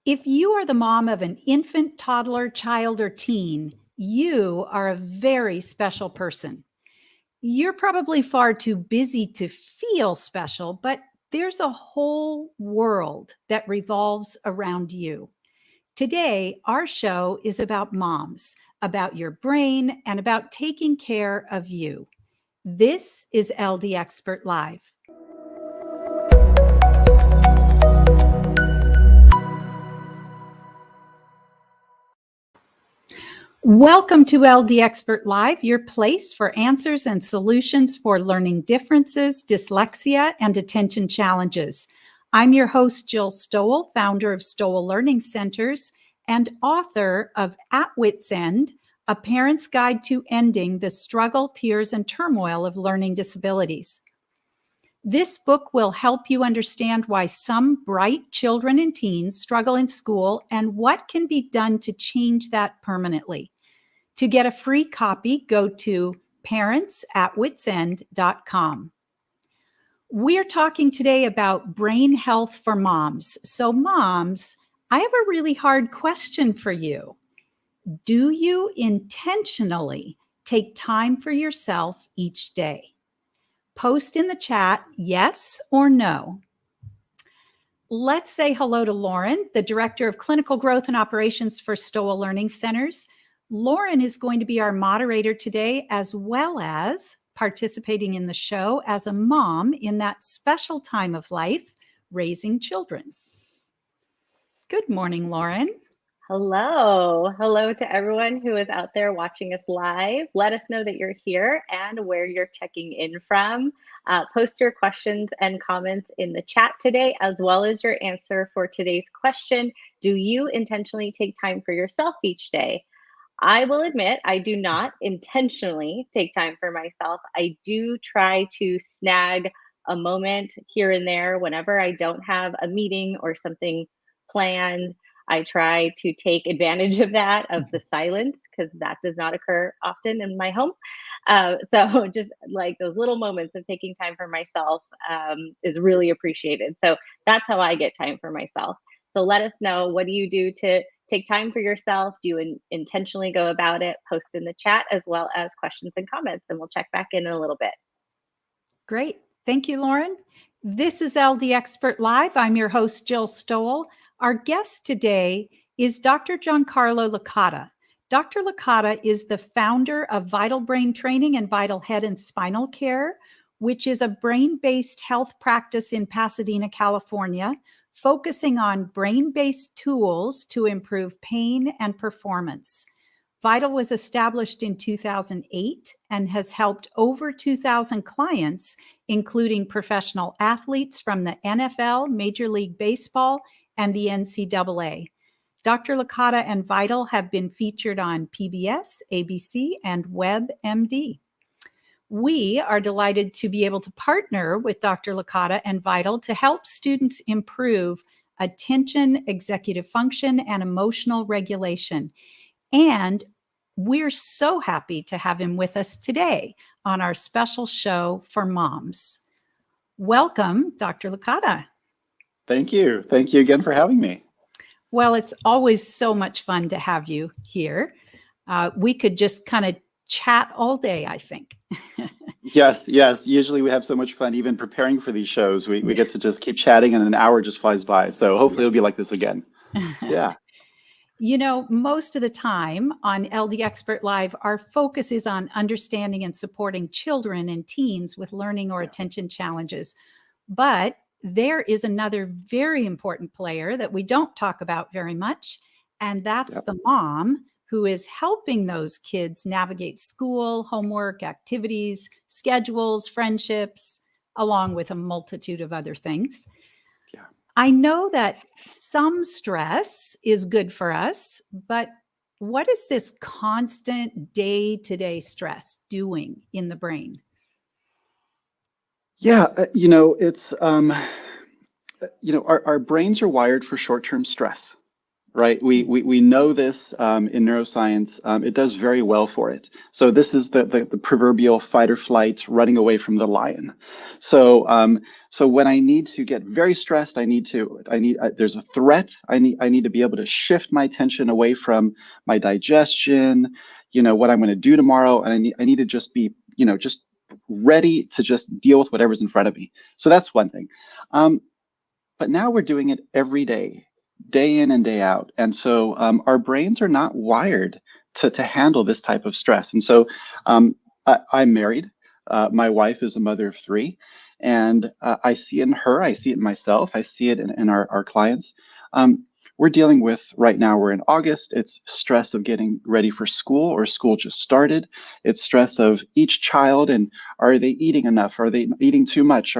If you are the mom of an infant, toddler, child, or teen, you are a very special person. You're probably far too busy to feel special, but there's a whole world that revolves around you. Today, our show is about moms, about your brain, and about taking care of you. This is LD Expert Live. Welcome to LD Expert Live, your place for answers and solutions for learning differences, dyslexia, and attention challenges. I'm your host, Jill Stowell, founder of Stowell Learning Centers and author of At Wit's End, A Parent's Guide to Ending the Struggle, Tears, and Turmoil of Learning Disabilities. This book will help you understand why some bright children and teens struggle in school and what can be done to change that permanently. To get a free copy, go to parentsatwitsend.com. We're talking today about brain health for moms. So moms, I have a really hard question for you. Do you intentionally take time for yourself each day? Post in the chat yes or no. Let's say hello to Lauren, the Director of Clinical Growth and Operations for Stowell Learning Centers. Lauren is going to be our moderator today, as well as participating in the show as a mom in that special time of life, raising children. Good morning, Lauren. Hello. Hello to everyone who is out there watching us live. Let us know that you're here and where you're checking in from. Post your questions and comments in the chat today, as well as your answer for today's question. Do you intentionally take time for yourself each day? I will admit I do not intentionally take time for myself. I do try to snag a moment here and there whenever I don't have a meeting or something planned. I try to take advantage of that, of the silence, because that does not occur often in my home. So just like those little moments of taking time for myself is really appreciated. So that's how I get time for myself. So let us know, what do you do to take time for yourself? Do you intentionally go about it? Post in the chat, as well as questions and comments, and we'll check back in a little bit. Great. Thank you, Lauren. This is LD Expert Live. I'm your host, Jill Stowell. Our guest today is Dr. Giancarlo Licata. Dr. Licata is the founder of Vital Brain Training and Vital Head and Spinal Care, which is a brain-based health practice in Pasadena, California, focusing on brain-based tools to improve pain and performance. Vital was established in 2008 and has helped over 2,000 clients, including professional athletes from the NFL, Major League Baseball, and the NCAA. Dr. Licata and Vital have been featured on PBS, ABC, and WebMD. We are delighted to be able to partner with Dr. Licata and Vital to help students improve attention, executive function, and emotional regulation. And we're so happy to have him with us today on our special show for moms. Welcome, Dr. Licata. Thank you. Thank you again for having me. Well, it's always so much fun to have you here. We could just kind of chat all day, I think. Yes. Usually we have so much fun even preparing for these shows. We get to just keep chatting and an hour just flies by. So hopefully it'll be like this again. Yeah. You know, most of the time on LD Expert Live, our focus is on understanding and supporting children and teens with learning or attention challenges. But there is another very important player that we don't talk about very much, and that's the mom who is helping those kids navigate school, homework, activities, schedules, friendships, along with a multitude of other things. Yeah. I know that some stress is good for us, but what is this constant day-to-day stress doing in the brain? Yeah, it's, our brains are wired for short-term stress. right? We know this in neuroscience. It does very well for it. So this is the proverbial fight or flight, running away from the lion. So when I need to get very stressed, there's a threat. I need to be able to shift my attention away from my digestion, what I'm going to do tomorrow, and I need to just be, just ready to just deal with whatever's in front of me. So that's one thing. But now we're doing it every day in and day out. And so our brains are not wired to handle this type of stress. And so I'm married. My wife is a mother of three. And I see it in her, I see it in myself, I see it in our clients. We're dealing with right now, we're in August. It's stress of getting ready for school, or school just started. It's stress of each child, and are they eating enough? Are they eating too much?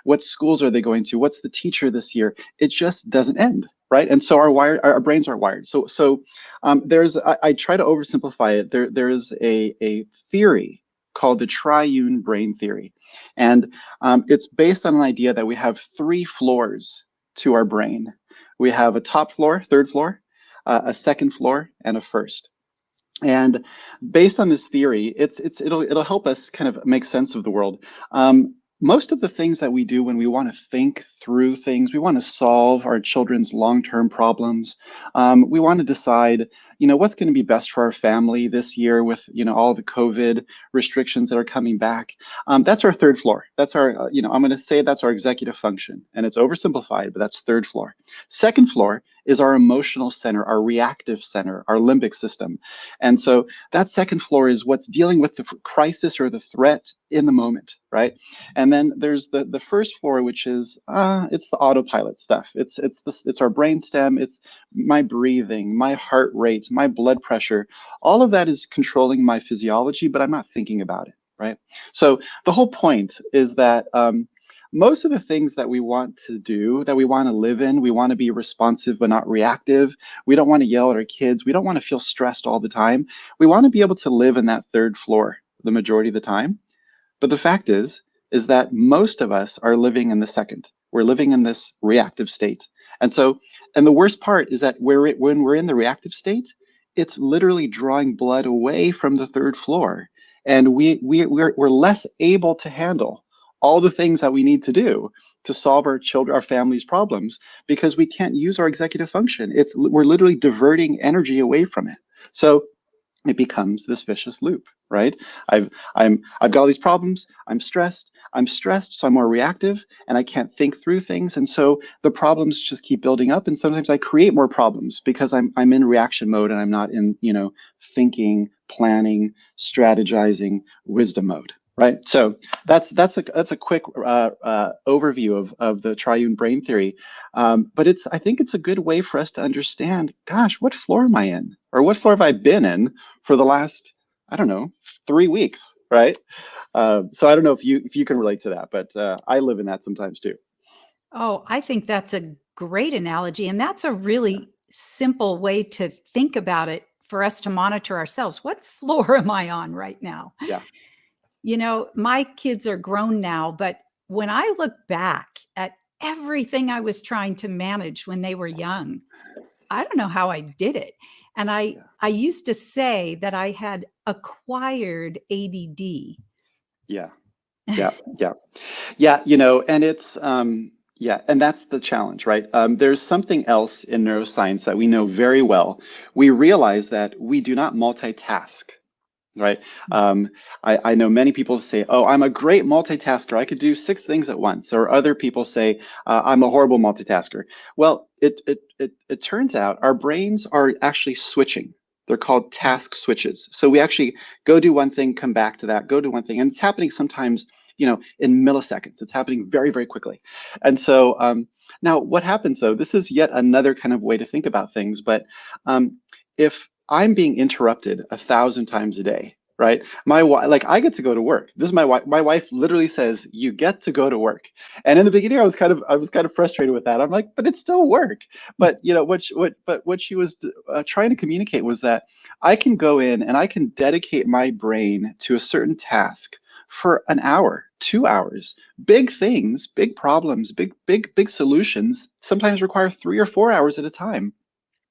What schools are they going to? What's the teacher this year? It just doesn't end, right? And so our brains are wired. I try to oversimplify it. There is a theory called the triune brain theory. And it's based on an idea that we have three floors to our brain. We have a top floor, third floor, a second floor, and a first. And based on this theory, it'll help us kind of make sense of the world. Most of the things that we do when we want to think through things, we want to solve our children's long-term problems. We want to decide, what's going to be best for our family this year with, all the COVID restrictions that are coming back. That's our third floor. That's our, I'm going to say that's our executive function, and it's oversimplified, but that's third floor. Second floor is our emotional center, our reactive center, our limbic system. And so that second floor is what's dealing with the crisis or the threat in the moment, right? And then there's the first floor, which is it's the autopilot stuff. It's our brainstem. It's my breathing, my heart rate, my blood pressure. All of that is controlling my physiology, but I'm not thinking about it, right? So the whole point is that most of the things that we want to do, that we want to live in, we want to be responsive but not reactive. We don't want to yell at our kids. We don't want to feel stressed all the time. We want to be able to live in that third floor the majority of the time. But the fact is that most of us are living in the second. We're living in this reactive state. And the worst part is that when we're in the reactive state, it's literally drawing blood away from the third floor. And we're less able to handle all the things that we need to do to solve our family's problems, because we can't use our executive function. We're literally diverting energy away from it. So it becomes this vicious loop, right? I've got all these problems. I'm stressed, so I'm more reactive, and I can't think through things. And so the problems just keep building up. And sometimes I create more problems because I'm in reaction mode and I'm not in, thinking, planning, strategizing, wisdom mode. Right. So that's a quick overview of the triune brain theory. But I think it's a good way for us to understand, gosh, what floor am I in? Or what floor have I been in for the last, I don't know, 3 weeks, right? So I don't know if you can relate to that, but I live in that sometimes too. Oh, I think that's a great analogy. And that's a really simple way to think about it for us to monitor ourselves. What floor am I on right now? Yeah. My kids are grown now, but when I look back at everything I was trying to manage when they were young, I don't know how I did it. And I used to say that I had acquired ADD. Yeah. Yeah. Yeah. Yeah. And it's, and that's the challenge, right? There's something else in neuroscience that we know very well. We realize that we do not multitask. Right. I know many people say, oh, I'm a great multitasker. I could do 6 things at once. Or other people say, I'm a horrible multitasker. Well, it turns out our brains are actually switching. They're called task switches. So we actually go do one thing, come back to that, go do one thing. And it's happening sometimes, in milliseconds. It's happening very, very quickly. And so now what happens, though, this is yet another kind of way to think about things. But if I'm being interrupted 1,000 times a day, right? I get to go to work. This is my wife. My wife literally says, "You get to go to work." And in the beginning, I was kind of frustrated with that. I'm like, but it's still work. But what she was trying to communicate was that I can go in and I can dedicate my brain to a certain task for an hour, 2 hours. Big things, big problems, big solutions sometimes require 3 or 4 hours at a time.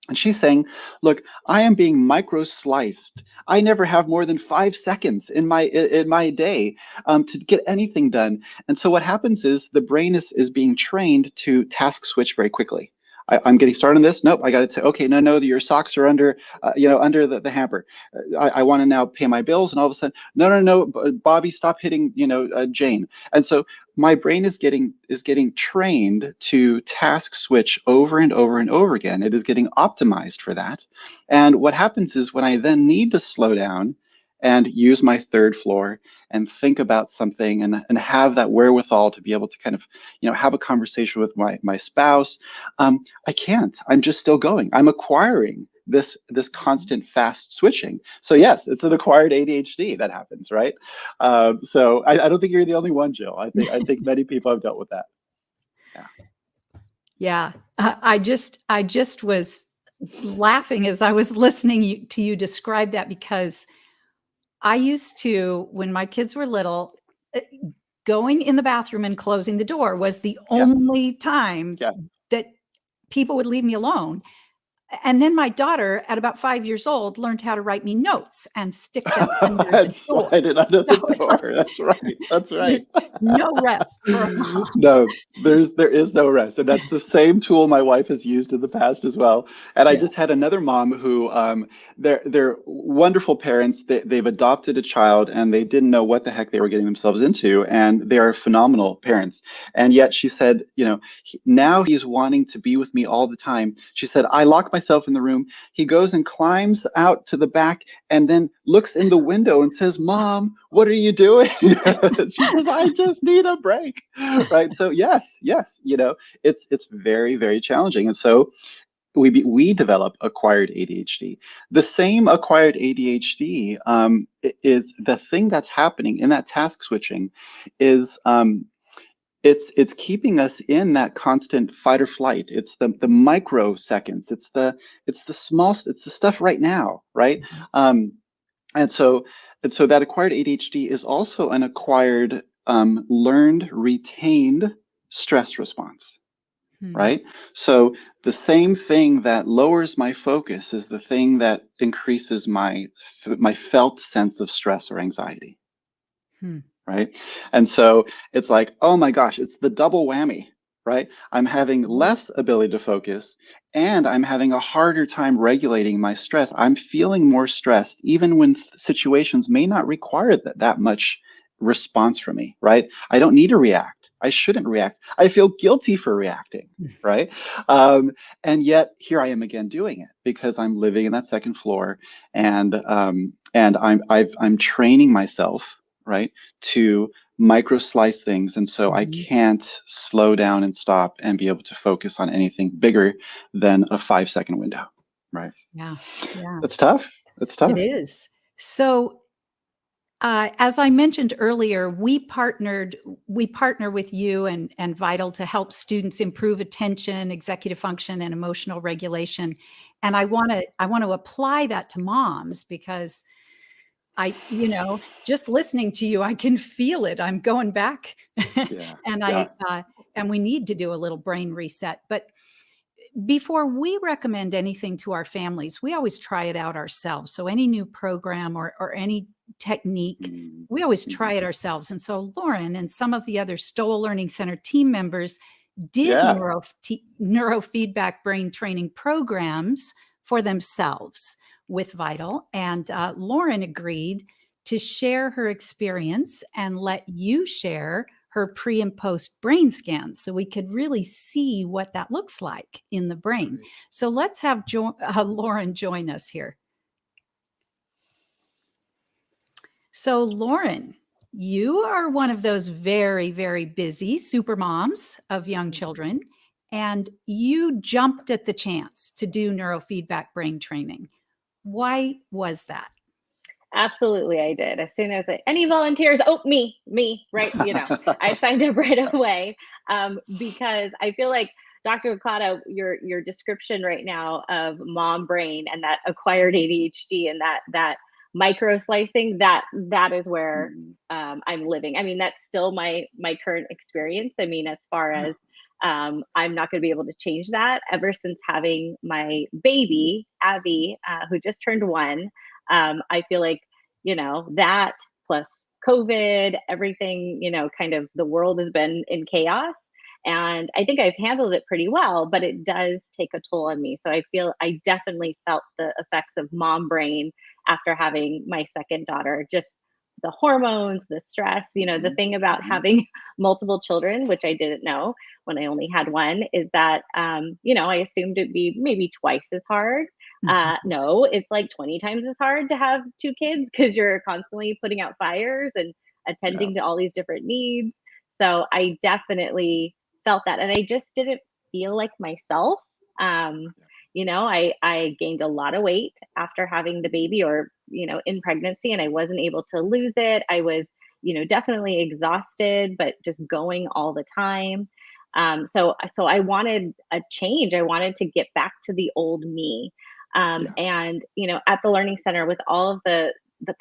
And she's saying, look, I am being micro sliced. I never have more than 5 seconds in my day to get anything done. And so what happens is the brain is being trained to task switch very quickly. I'm getting started on this. Nope, I got to say, okay, no, your socks are under, under the hamper. I want to now pay my bills, and all of a sudden, no, Bobby, stop hitting, Jane. And so my brain is getting trained to task switch over and over and over again. It is getting optimized for that. And what happens is when I then need to slow down and use my third floor and think about something and have that wherewithal to be able to kind of, have a conversation with my spouse, I can't. I'm just still going. I'm acquiring this constant fast switching. So yes, it's an acquired ADHD that happens, right? So I don't think you're the only one, Jill. I think many people have dealt with that. Yeah. Yeah. I just was laughing as I was listening to you describe that, because I used to, when my kids were little, uh, going in the bathroom and closing the door was the Yes. only time Yeah. that people would leave me alone. And then my daughter, at about 5 years old, learned how to write me notes and stick them under the And door. slide it under the So it's door. like, That's right. That's right. there's no rest for a mom. No, there is no rest, and that's the same tool my wife has used in the past as well. And I Yeah. just had another mom who, they're wonderful parents. They've adopted a child, and they didn't know what the heck they were getting themselves into, and they are phenomenal parents. And yet she said, now he's wanting to be with me all the time. She said, I lock myself in the room. He goes and climbs out to the back and then looks in the window and says, Mom, what are you doing? She says, I just need a break. Right. So yes, it's very, very challenging. And so we develop acquired ADHD. The same acquired ADHD is the thing that's happening in that task switching is it's keeping us in that constant fight or flight. It's the microseconds. It's the stuff right now, right? Um, and so that acquired ADHD is also an acquired, learned, retained stress response, Hmm. right? So the same thing that lowers my focus is the thing that increases my felt sense of stress or anxiety, Hmm. right? And so it's like, oh my gosh, it's the double whammy, right? I'm having less ability to focus, and I'm having a harder time regulating my stress. I'm feeling more stressed, even when situations may not require that much response from me, right? I don't need to react. I shouldn't react. I feel guilty for reacting, right? Um, and yet here I am again doing it because I'm living in that second floor, and I'm training myself, right, to micro slice things. And so I Mhm. can't slow down and stop and be able to focus on anything bigger than a 5 second window. Right. Yeah. Yeah. That's tough. That's It tough. is. So, as I mentioned earlier, we partner with you and Vital to help students improve attention, executive function, and emotional regulation. And I want to apply that to moms, because just listening to you, I can feel it. I'm going back, Yeah. and Yeah. and we need to do a little brain reset. But before we recommend anything to our families, we always try it out ourselves. So any new program or any technique, Mm, we always try mhm. it ourselves. And so Lauren and some of the other Stowell Learning Center team members did Yeah. neurofeedback brain training programs for themselves with Vital. And Lauren agreed to share her experience and let you share her pre and post brain scans so we could really see what that looks like in the brain. Great. So let's have Lauren join us here. So, Lauren, you are one of those very, very busy super moms of young children, and you jumped at the chance to do neurofeedback brain training. Why was that? Absolutely, I did. As soon as any volunteers, oh, me, right? I signed up right away because I feel like Dr. Licata, your description right now of mom brain and that acquired ADHD and that micro slicing, that is where Mm, I'm living. I mean, that's still my current experience. I mean, as far yeah. as I'm not going to be able to change that. Ever since having my baby, Abby, who just turned 1, I feel like, that plus COVID, everything, kind of the world has been in chaos. And I think I've handled it pretty well, but it does take a toll on me. So I definitely felt the effects of mom brain after having my second daughter. Just the hormones, the stress, the thing about having multiple children, which I didn't know when I only had one, is that, I assumed it'd be maybe twice as hard. No, it's like 20 times as hard to have 2 kids because you're constantly putting out fires and Yeah. attending to all these different needs. So I definitely felt that. And I just didn't feel like myself. I gained a lot of weight after having the baby or, in pregnancy, and I wasn't able to lose it. I was, definitely exhausted, but just going all the time. So I wanted a change. I wanted to get back to the old me. Yeah. And, at the Learning Center with all of the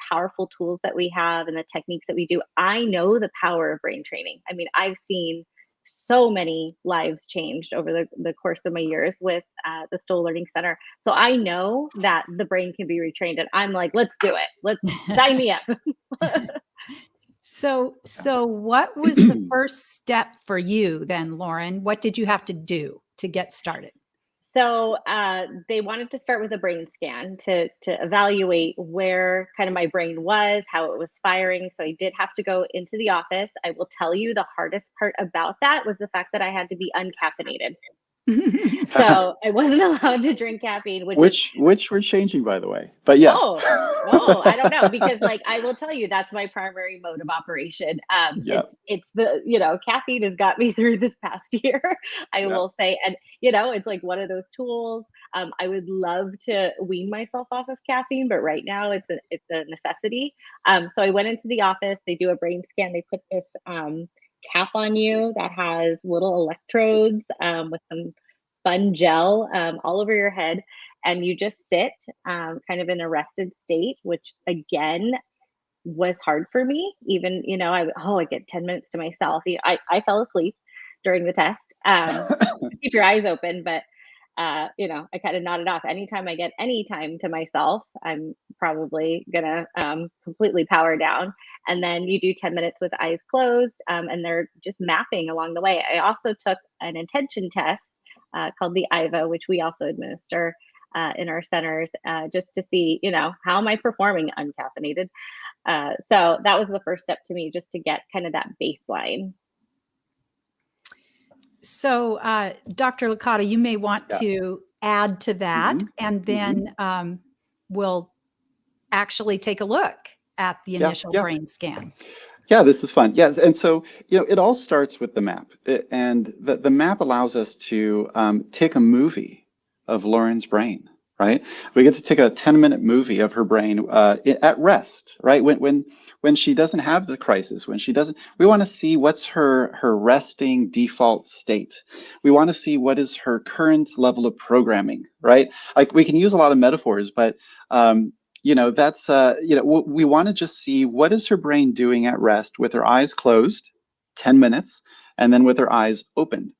powerful tools that we have and the techniques that we do, I know the power of brain training. I mean, I've seen so many lives changed over the course of my years with the Stowell Learning Center. So I know that the brain can be retrained, and I'm like, let's do it. Let's sign me up. So what was the first step for you then, Lauren? What did you have to do to get started? So they wanted to start with a brain scan to evaluate where kind of my brain was, how it was firing. So I did have to go into the office. I will tell you the hardest part about that was the fact that I had to be uncaffeinated. So I wasn't allowed to drink caffeine, which we're changing, by the way. But yes. Oh, I don't know, because like I will tell you that's my primary mode of operation. Yeah. It's the caffeine has got me through this past year, I will say, and it's like one of those tools. I would love to wean myself off of caffeine, but right now it's a necessity. So I went into the office. They do a brain scan. They put this cap on you that has little electrodes with some fun gel all over your head, and you just sit kind of in a rested state, which again was hard for me. Even I get 10 minutes to myself. I fell asleep during the test. Keep your eyes open, but I kind of nodded off. Anytime I get any time to myself, I'm probably gonna completely power down. And then you do 10 minutes with eyes closed, and they're just mapping along the way. I also took an intention test called the IVA, which we also administer in our centers, just to see, how am I performing uncaffeinated? So that was the first step to me, just to get kind of that baseline. So, Dr. Licata, you may want to add to that, and then we'll actually take a look at the initial brain scan. Yeah, this is fun. Yes, and so it all starts with the map, and the map allows us to take a movie of Lauren's brain. Right, we get to take a 10-minute movie of her brain at rest. Right, when she doesn't have the crisis, when she doesn't, we want to see what's her resting default state. We want to see what is her current level of programming. Right, like we can use a lot of metaphors, but that's we want to just see what is her brain doing at rest with her eyes closed 10 minutes, and then with her eyes open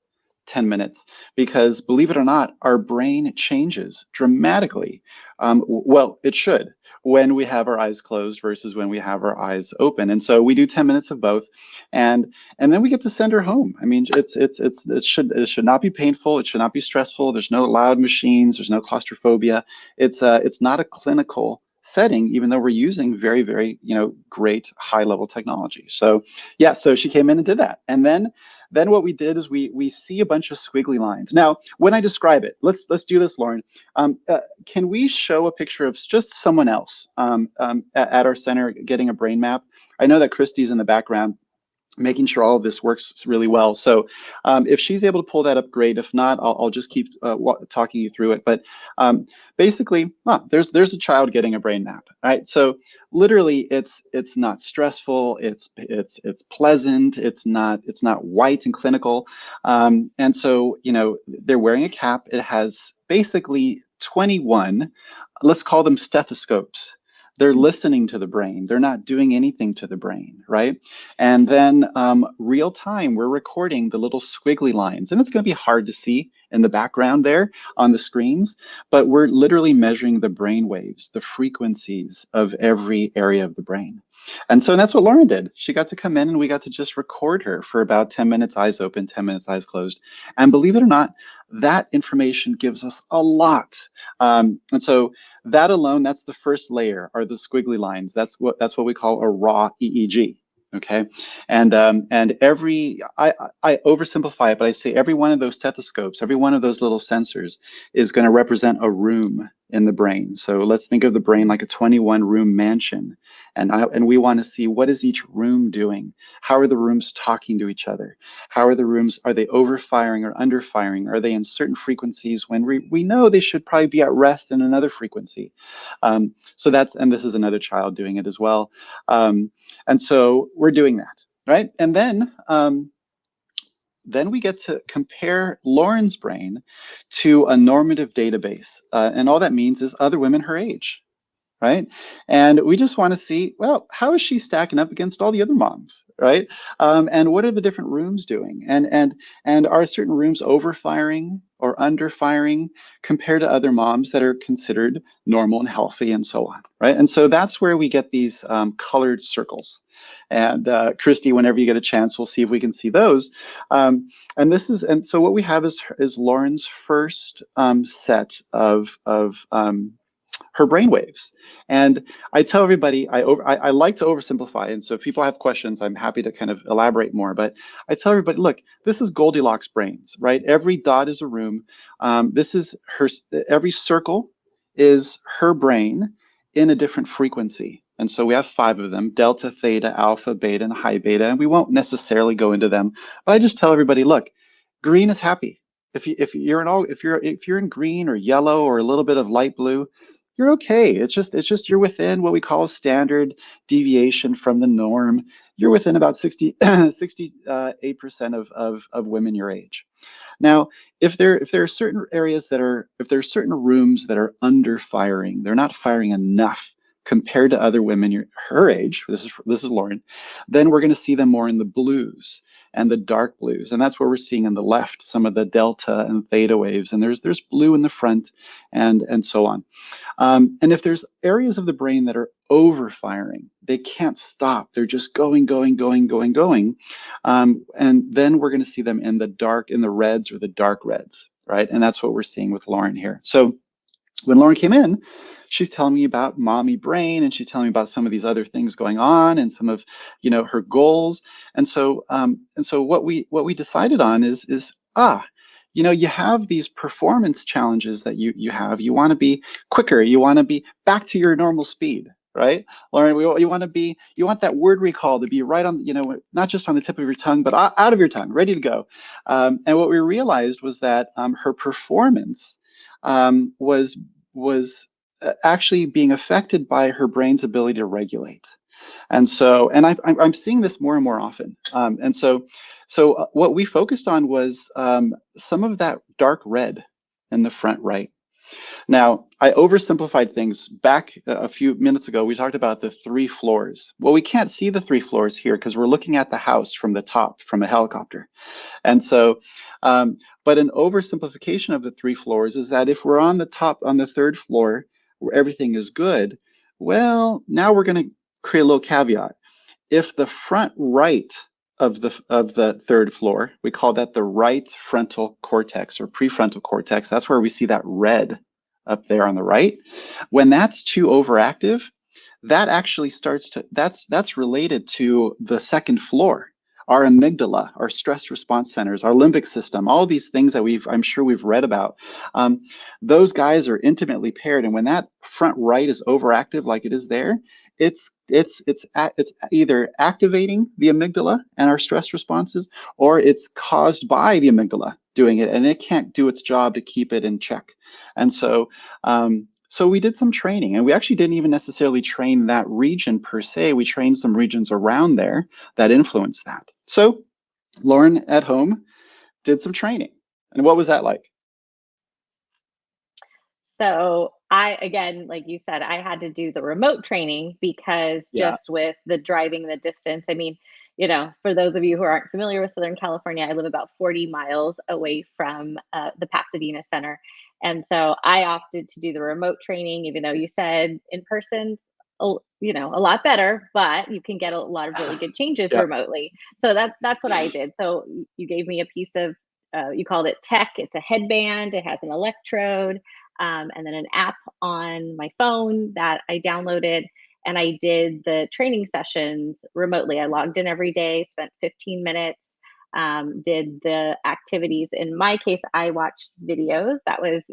10 minutes, because believe it or not, our brain changes dramatically. Well, it should, when we have our eyes closed versus when we have our eyes open. And so we do 10 minutes of both, and then we get to send her home. I mean, it should not be painful. It should not be stressful. There's no loud machines. There's no claustrophobia. It's not a clinical setting, even though we're using very, very, great high level technology. So yeah, so she came in and did that. And then what we did is we see a bunch of squiggly lines. Now, when I describe it, let's do this, Lauren. Can we show a picture of just someone else at our center getting a brain map? I know that Christy's in the background, making sure all of this works really well. So if she's able to pull that up, great. If not, I'll just keep talking you through it. But basically, there's a child getting a brain map, right? So literally, it's not stressful. It's pleasant. It's not white and clinical. And so they're wearing a cap. It has basically 21, let's call them stethoscopes. They're listening to the brain. They're not doing anything to the brain, right? And then real time, we're recording the little squiggly lines. And it's going to be hard to see in the background there on the screens, but we're literally measuring the brain waves, the frequencies of every area of the brain. And so that's what Lauren did. She got to come in and we got to just record her for about 10 minutes, eyes open, 10 minutes, eyes closed. And believe it or not, that information gives us a lot. And so that alone, that's the first layer, are the squiggly lines. That's what we call a raw EEG. Okay, and I oversimplify it, but I say every one of those stethoscopes, every one of those little sensors is going to represent a room in the brain. So let's think of the brain like a 21-room mansion, and we want to see, what is each room doing? How are the rooms talking to each other? How are the rooms? Are they overfiring or underfiring? Are they in certain frequencies when we know they should probably be at rest in another frequency? So that's, and this is another child doing it as well. And so we're doing that, right? And then we get to compare Lauren's brain to a normative database. And all that means is other women her age, right? And we just want to see, well, how is she stacking up against all the other moms, right? And what are the different rooms doing? And are certain rooms overfiring or underfiring compared to other moms that are considered normal and healthy and so on, right? And so that's where we get these colored circles. And Christy, whenever you get a chance, we'll see if we can see those. And so what we have is Lauren's first set of her brain waves. And I tell everybody, I like to oversimplify. And so if people have questions, I'm happy to kind of elaborate more. But I tell everybody, look, this is Goldilocks brains, right? Every dot is a room. This is every circle is her brain in a different frequency. And so we have 5 of them: delta, theta, alpha, beta, and high beta. And we won't necessarily go into them, but I just tell everybody, look, green is happy. If you're in green or yellow or a little bit of light blue, you're okay. It's just you're within what we call a standard deviation from the norm. You're within about 68% of women your age. Now, if there are certain areas if there are certain rooms that are under firing, they're not firing enough compared to other women her age, this is Lauren, then we're going to see them more in the blues and the dark blues. And that's where we're seeing on the left some of the delta and theta waves. And there's blue in the front and so on. And if there's areas of the brain that are overfiring, they can't stop. They're just going. And then we're going to see them in the reds or the dark reds, right? And that's what we're seeing with Lauren here. So when Lauren came in, she's telling me about mommy brain, and she's telling me about some of these other things going on and some of, her goals. And so what we decided on is you have these performance challenges that you have. You want to be quicker. You want to be back to your normal speed, right? Lauren, you want that word recall to be right on, not just on the tip of your tongue, but out of your tongue, ready to go. And what we realized was that her performance was actually being affected by her brain's ability to regulate. And so, and I'm seeing this more and more often. So what we focused on was some of that dark red in the front right. Now, I oversimplified things. Back a few minutes ago, we talked about the 3 floors. Well, we can't see the 3 floors here because we're looking at the house from the top, from a helicopter. And so, but an oversimplification of the 3 floors is that if we're on the top, on the 3rd floor, where everything is good, well, now we're going to create a little caveat. If the front right of the 3rd floor, we call that the right frontal cortex or prefrontal cortex, that's where we see that red up there on the right. When that's too overactive, that actually starts to, that's related to the 2nd floor, our amygdala, our stress response centers, our limbic system, all these things that I'm sure we've read about. Those guys are intimately paired. And when that front right is overactive, like it is there, it's either activating the amygdala and our stress responses, or it's caused by the amygdala doing it, and it can't do its job to keep it in check. And so, so we did some training, and we actually didn't even necessarily train that region per se. We trained some regions around there that influenced that. So Lauren at home did some training. And what was that like? So again, like you said, I had to do the remote training because Yeah. just with the driving the distance, I mean, for those of you who aren't familiar with Southern California, I live about 40 miles away from the Pasadena Center. And so I opted to do the remote training, even though you said in person, a lot better, but you can get a lot of really good changes Yeah. remotely. So that's what I did. So you gave me a piece of, you called it tech. It's a headband. It has an electrode, and then an app on my phone that I downloaded. And I did the training sessions remotely. I logged in every day, spent 15 minutes, did the activities. In my case, I watched videos. That was,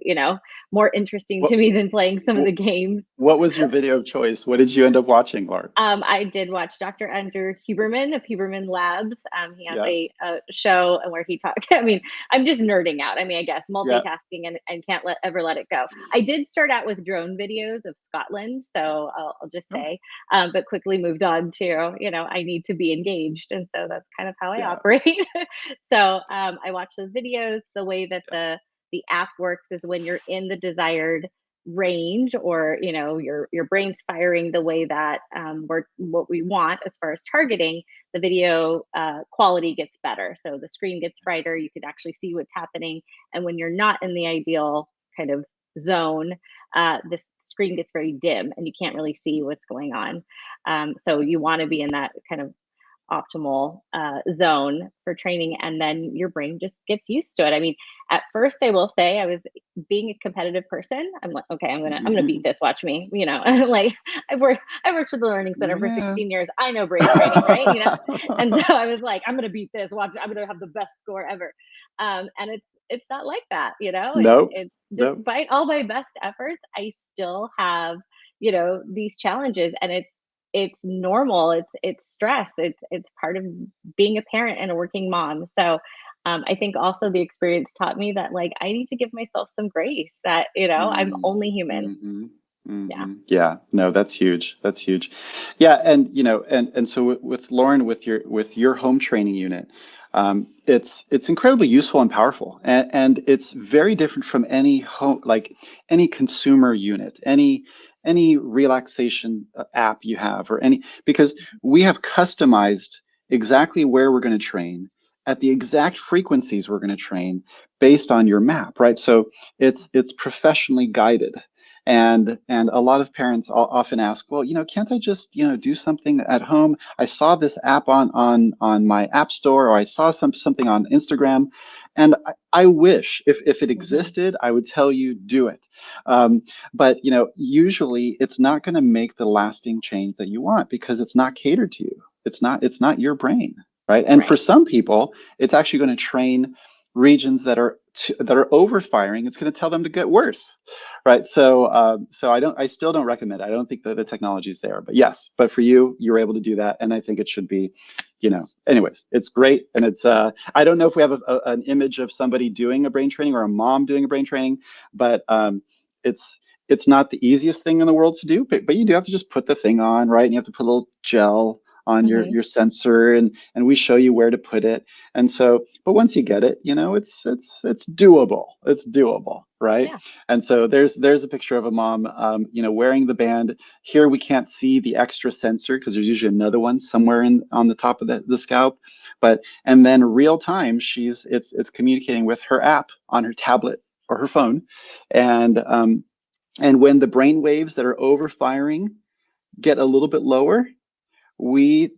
more interesting What, to me than playing some of what the games. what was your video of choice? What did you end up watching, Lauren? I did watch Dr. Andrew Huberman of Huberman Labs. He has Yeah. a show where he talks. I mean, I'm just nerding out. I mean, I guess Yeah. multitasking and can't ever let it go. I did start out with drone videos of Scotland, so I'll just say, but quickly moved on to, I need to be engaged, and so that's kind of how I Yeah. operate. So I watch those videos. The way that the app works is when you're in the desired range, or your brain's firing the way that we're what we want as far as targeting, the video quality gets better, so the screen gets brighter, you can actually see what's happening. And when you're not in the ideal kind of zone, this screen gets very dim and you can't really see what's going on. So you want to be in that kind of optimal zone for training, and then your brain just gets used to it. I mean, at first, I will say, I was being a competitive person. I'm like, okay, I'm gonna beat this. Watch me, like I worked for the Learning Center for Yeah. 16 years. I know brain training, right? And so I was like, I'm gonna beat this. Watch, I'm gonna have the best score ever. And it's not like that. Nope. It's Nope. despite all my best efforts, I still have these challenges, and it's normal. It's stress. It's part of being a parent and a working mom. So I think also the experience taught me that, like, I need to give myself some grace, that I'm only human. Mm-hmm. Yeah. Yeah, no, that's huge. That's huge. Yeah, and and so with Lauren, with your home training unit, it's incredibly useful and powerful, and it's very different from any home, like any consumer unit, any relaxation app you have, or any, because we have customized exactly where we're going to train at the exact frequencies we're going to train based on your map, right? So it's professionally guided. And a lot of parents often ask, well, can't I just, do something at home? I saw this app on my app store, or I saw something on Instagram, and I wish if it Mhm. existed, I would tell you do it. But usually it's not going to make the lasting change that you want, because it's not catered to you. It's not your brain, right? And for Right. some people, it's actually going to train regions that are overfiring. It's going to tell them to get worse, right? So I still don't recommend it. I don't think that the technology is there, but yes, but for you, you're able to do that, and I think it should be, anyways, it's great. And it's I don't know if we have an image of somebody doing a brain training, or a mom doing a brain training, but it's it's not the easiest thing in the world to do, but you do have to just put the thing on, right? And you have to put a little gel on your Hmm. your sensor, and we show you where to put it. And so, but once you get it, it's doable. It's doable, right? Yeah. And so there's a picture of a mom, wearing the band. Here we can't see the extra sensor, because there's usually another one somewhere on the top of the scalp. And then real time, it's communicating with her app on her tablet or her phone, and when the brain waves that are overfiring get a little bit lower, we're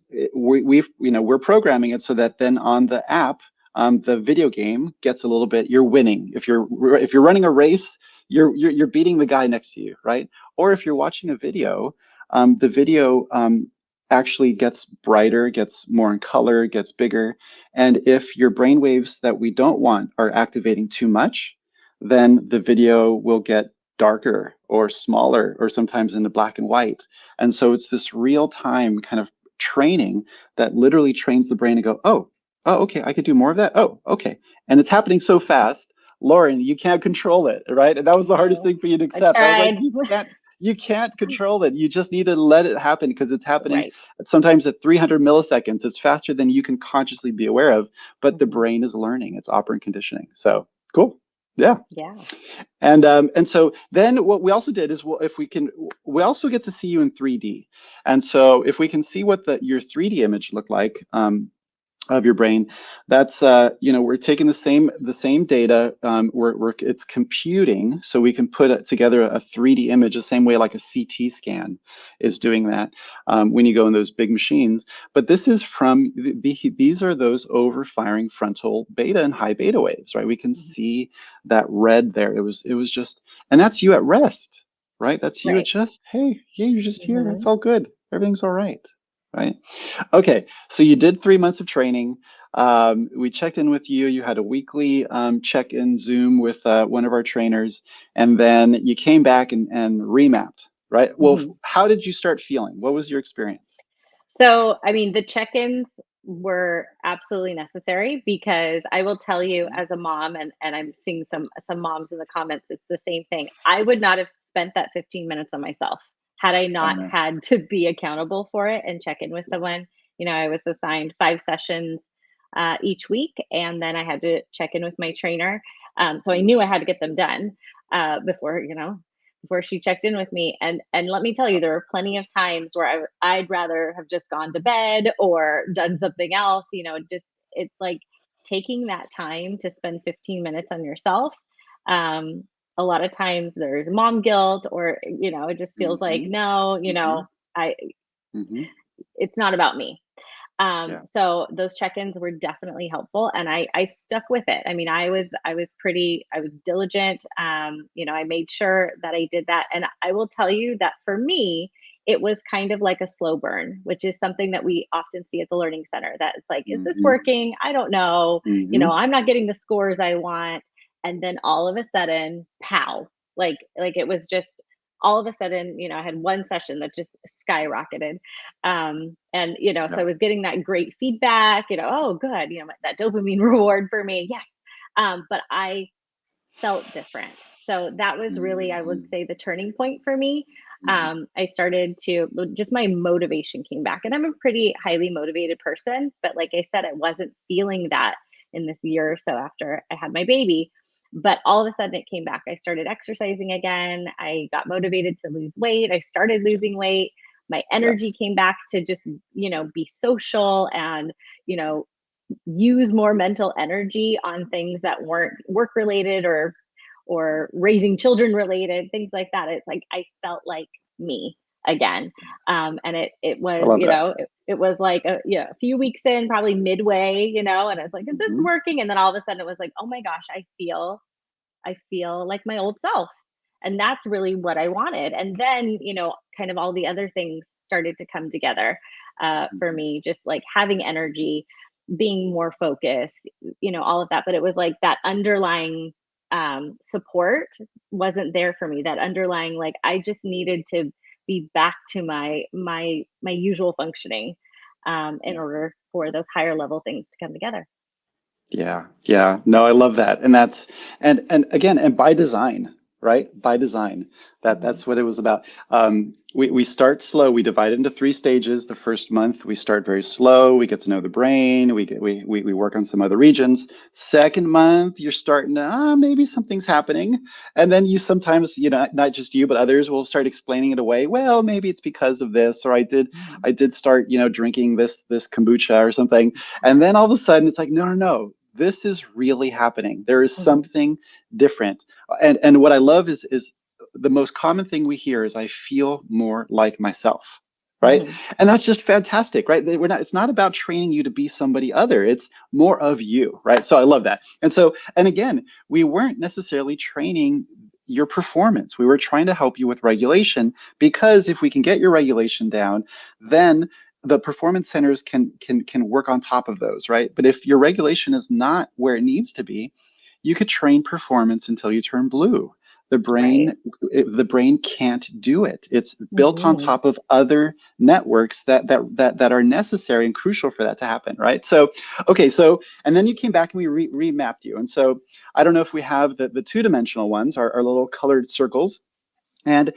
programming it so that then on the app, the video game gets a little bit. You're winning if you're running a race. You're beating the guy next to you, right? Or if you're watching a video, the video actually gets brighter, gets more in color, gets bigger. And if your brain waves that we don't want are activating too much, then the video will get darker or smaller, or sometimes into black and white. And so it's this real time kind of training that literally trains the brain to go, oh, okay, I could do more of that. Oh, okay. And it's happening so fast, Lauren, you can't control it, right? And that was the hardest No, thing for you to I accept. I was like, tried. you can't control it. You just need to let it happen, because it's happening Right. sometimes at 300 milliseconds. It's faster than you can consciously be aware of, but the Hmm. brain is learning. It's operant conditioning. So cool. Yeah. Yeah. And so then what we also did is, well, if we can, we also get to see you in 3D. And so if we can see what your 3D image looked like, of your brain, that's we're taking the same data, it's computing, so we can put it together a 3D image the same way like a CT scan is doing that, when you go in those big machines. But this is from these are those overfiring frontal beta and high beta waves, right? We can see that red there. It was just, and that's you at rest, right? That's you at Right. just, hey, yeah, you're just here. It's Mm-hmm. all good. Everything's all right. Right. Okay, so you did 3 months of training. We checked in with you. You had a weekly check-in Zoom with one of our trainers, and then you came back and remapped, right? Well, Mm-hmm. how did you start feeling? What was your experience? So, I mean, the check-ins were absolutely necessary because I will tell you Mhm. as a mom, and I'm seeing some moms in the comments, it's the same thing. I would not have spent that 15 minutes on myself had I I not know. had to be accountable for it and check in with Yeah. someone. I was assigned 5 sessions each week, and then I had to check in with my trainer. So I knew I had to get them done before she checked in with me. And let me tell you, there were plenty of times where I'd rather have just gone to bed or done something else. It's like taking that time to spend 15 minutes on yourself. um, a lot of times there's mom guilt, or it just feels like, Hmm. no, Hmm. I Hmm. it's not about me. Yeah. So those check-ins were definitely helpful, and I stuck with it. I mean, I was diligent. I made sure that I did that, and I will tell you that for me, it was kind of like a slow burn, which is something that we often see at the Learning Center. That it's like, is this Hmm. working? I don't know. Hmm. I'm not getting the scores I want, and then all of a sudden, pow! Like it was just all of a sudden, I had one session that just skyrocketed. And so Yeah. I was getting that great feedback, oh good, that dopamine reward for me, yes. But I felt different. So that was really, I would Hmm. say, the turning point for me. Hmm. I started to just, my motivation came back, and I'm a pretty highly motivated person, but like I said, I wasn't feeling that in this year or so after I had my baby. But all of a sudden it came back. I started exercising again. I got motivated to lose weight. I started losing weight. My energy Yes. came back to just, be social and, you know, use more mental energy on things that weren't work related or raising children related, things like that. It's like I felt like me again. And it I was, love that. it was like a few weeks in, probably midway, and it's like, is this Hmm. working? And then all of a sudden it was like, oh my gosh, I feel like my old self. And that's really what I wanted. And then, kind of all the other things started to come together for Hmm. me, just like having energy, being more focused, all of that. But it was like that underlying support wasn't there for me. That underlying, like, I just needed to be back to my usual functioning in Yeah. order for those higher level things to come together. Yeah, yeah. No, I love that. And that's and again, and by design, right? By design. Hmm. That's what it was about. We start slow. We divide into 3 stages. The first month we start very slow. We get to know the brain. We work on some other regions. Second month, you're starting to maybe something's happening. And then you sometimes, not just you, but others will start explaining it away. Well, maybe it's because of this, or Hmm. I did start, drinking this kombucha or something. And then all of a sudden it's like, no, no, no, this is really happening. There is Hmm. something different. And what I love is the most common thing we hear is I feel more like myself. Right. Hmm. And that's just fantastic, right? It's not about training you to be somebody other. It's more of you, right? So I love that. And again, we weren't necessarily training your performance. We were trying to help you with regulation, because if we can get your regulation down, then the performance centers can work on top of those, right? But if your regulation is not where it needs to be, you could train performance until you turn blue. The Right. brain can't do it. It's built on Hmm. top of other networks that are necessary and crucial for that to happen, right? So, okay, so and then you came back and we remapped you. And so I don't know if we have the two-dimensional ones, our little colored circles. And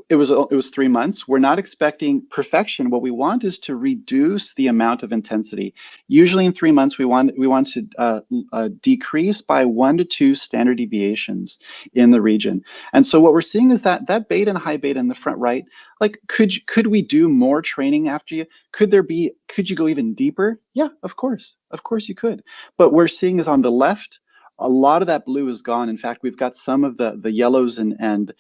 it was 3 months. We're not expecting perfection. What we want is to reduce the amount of intensity. Usually in 3 months, we want to decrease by 1 to 2 standard deviations in the region. And so what we're seeing is that beta and high beta in the front right, like could we do more training after you? Could you go even deeper? Yeah, of course you could. But we're seeing is on the left, a lot of that blue is gone. In fact, we've got some of the yellows and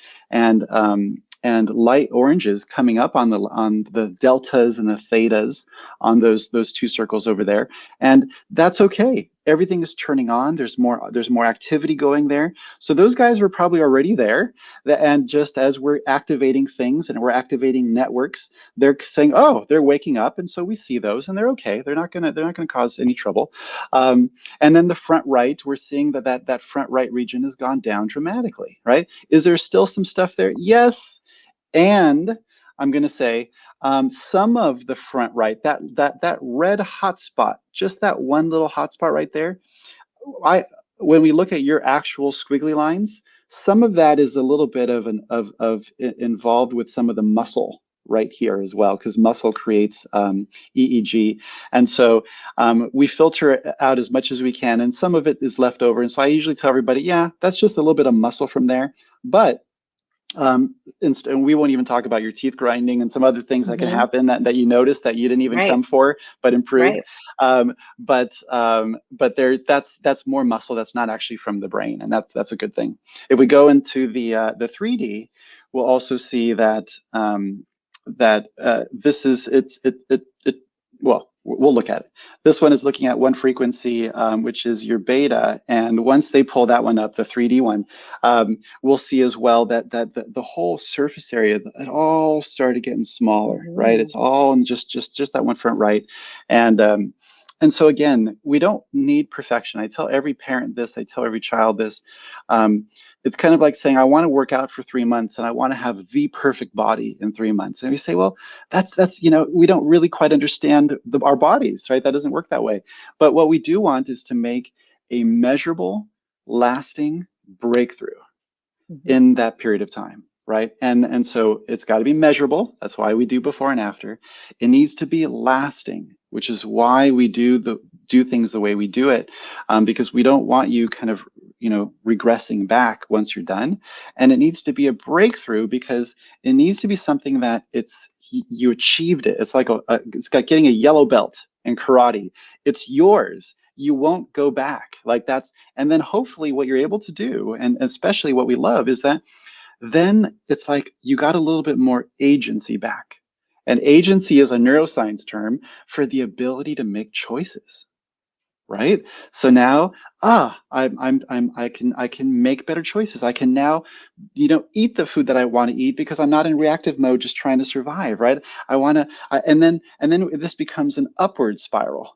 light oranges coming up on the deltas and the thetas on those two circles over there, and that's okay. Everything is turning on. There's more activity going there. So those guys were probably already there, and just as we're activating things and we're activating networks, they're saying, oh, they're waking up, and so we see those, and they're okay. They're not gonna cause any trouble. And then the front right, we're seeing that front right region has gone down dramatically, right? Is there still some stuff there? Yes. And I'm going to say some of the front right, that red hot spot, just that one little hot spot right there, when we look at your actual squiggly lines, some of that is a little bit of involved with some of the muscle right here as well, because muscle creates EEG. And so we filter it out as much as we can, and some of it is left over. And so I usually tell everybody, yeah, that's just a little bit of muscle from there. But and we won't even talk about your teeth grinding and some other things that can happen that you notice that you didn't even come for, but improved. But that's more muscle. That's not actually from the brain, and that's a good thing. If we go into the 3D, we'll also see that this is well, we'll look at it. This one is looking at one frequency, which is your beta. And once they pull that one up, the 3D one, we'll see as well that the whole surface area, it all started getting smaller, right? It's all in just that one front right. And so again, we don't need perfection. I tell every parent this, I tell every child this. It's kind of like saying, I want to work out for 3 months and I want to have the perfect body in 3 months. And we say, well, that's we don't really quite understand our bodies, right? That doesn't work that way. But what we do want is to make a measurable, lasting breakthrough in that period of time, right? And so it's got to be measurable. That's why we do before and after. It needs to be lasting, which is why we do things the way we do it, because we don't want you kind of regressing back once you're done. And it needs to be a breakthrough because it needs to be something that you achieved it. It's like it's like getting a yellow belt in karate. It's yours. You won't go back. And then hopefully what you're able to do, and especially what we love, is that then it's like you got a little bit more agency back. And agency is a neuroscience term for the ability to make choices, right? So now, I can make better choices. I can now, eat the food that I want to eat because I'm not in reactive mode, just trying to survive, right? And then this becomes an upward spiral,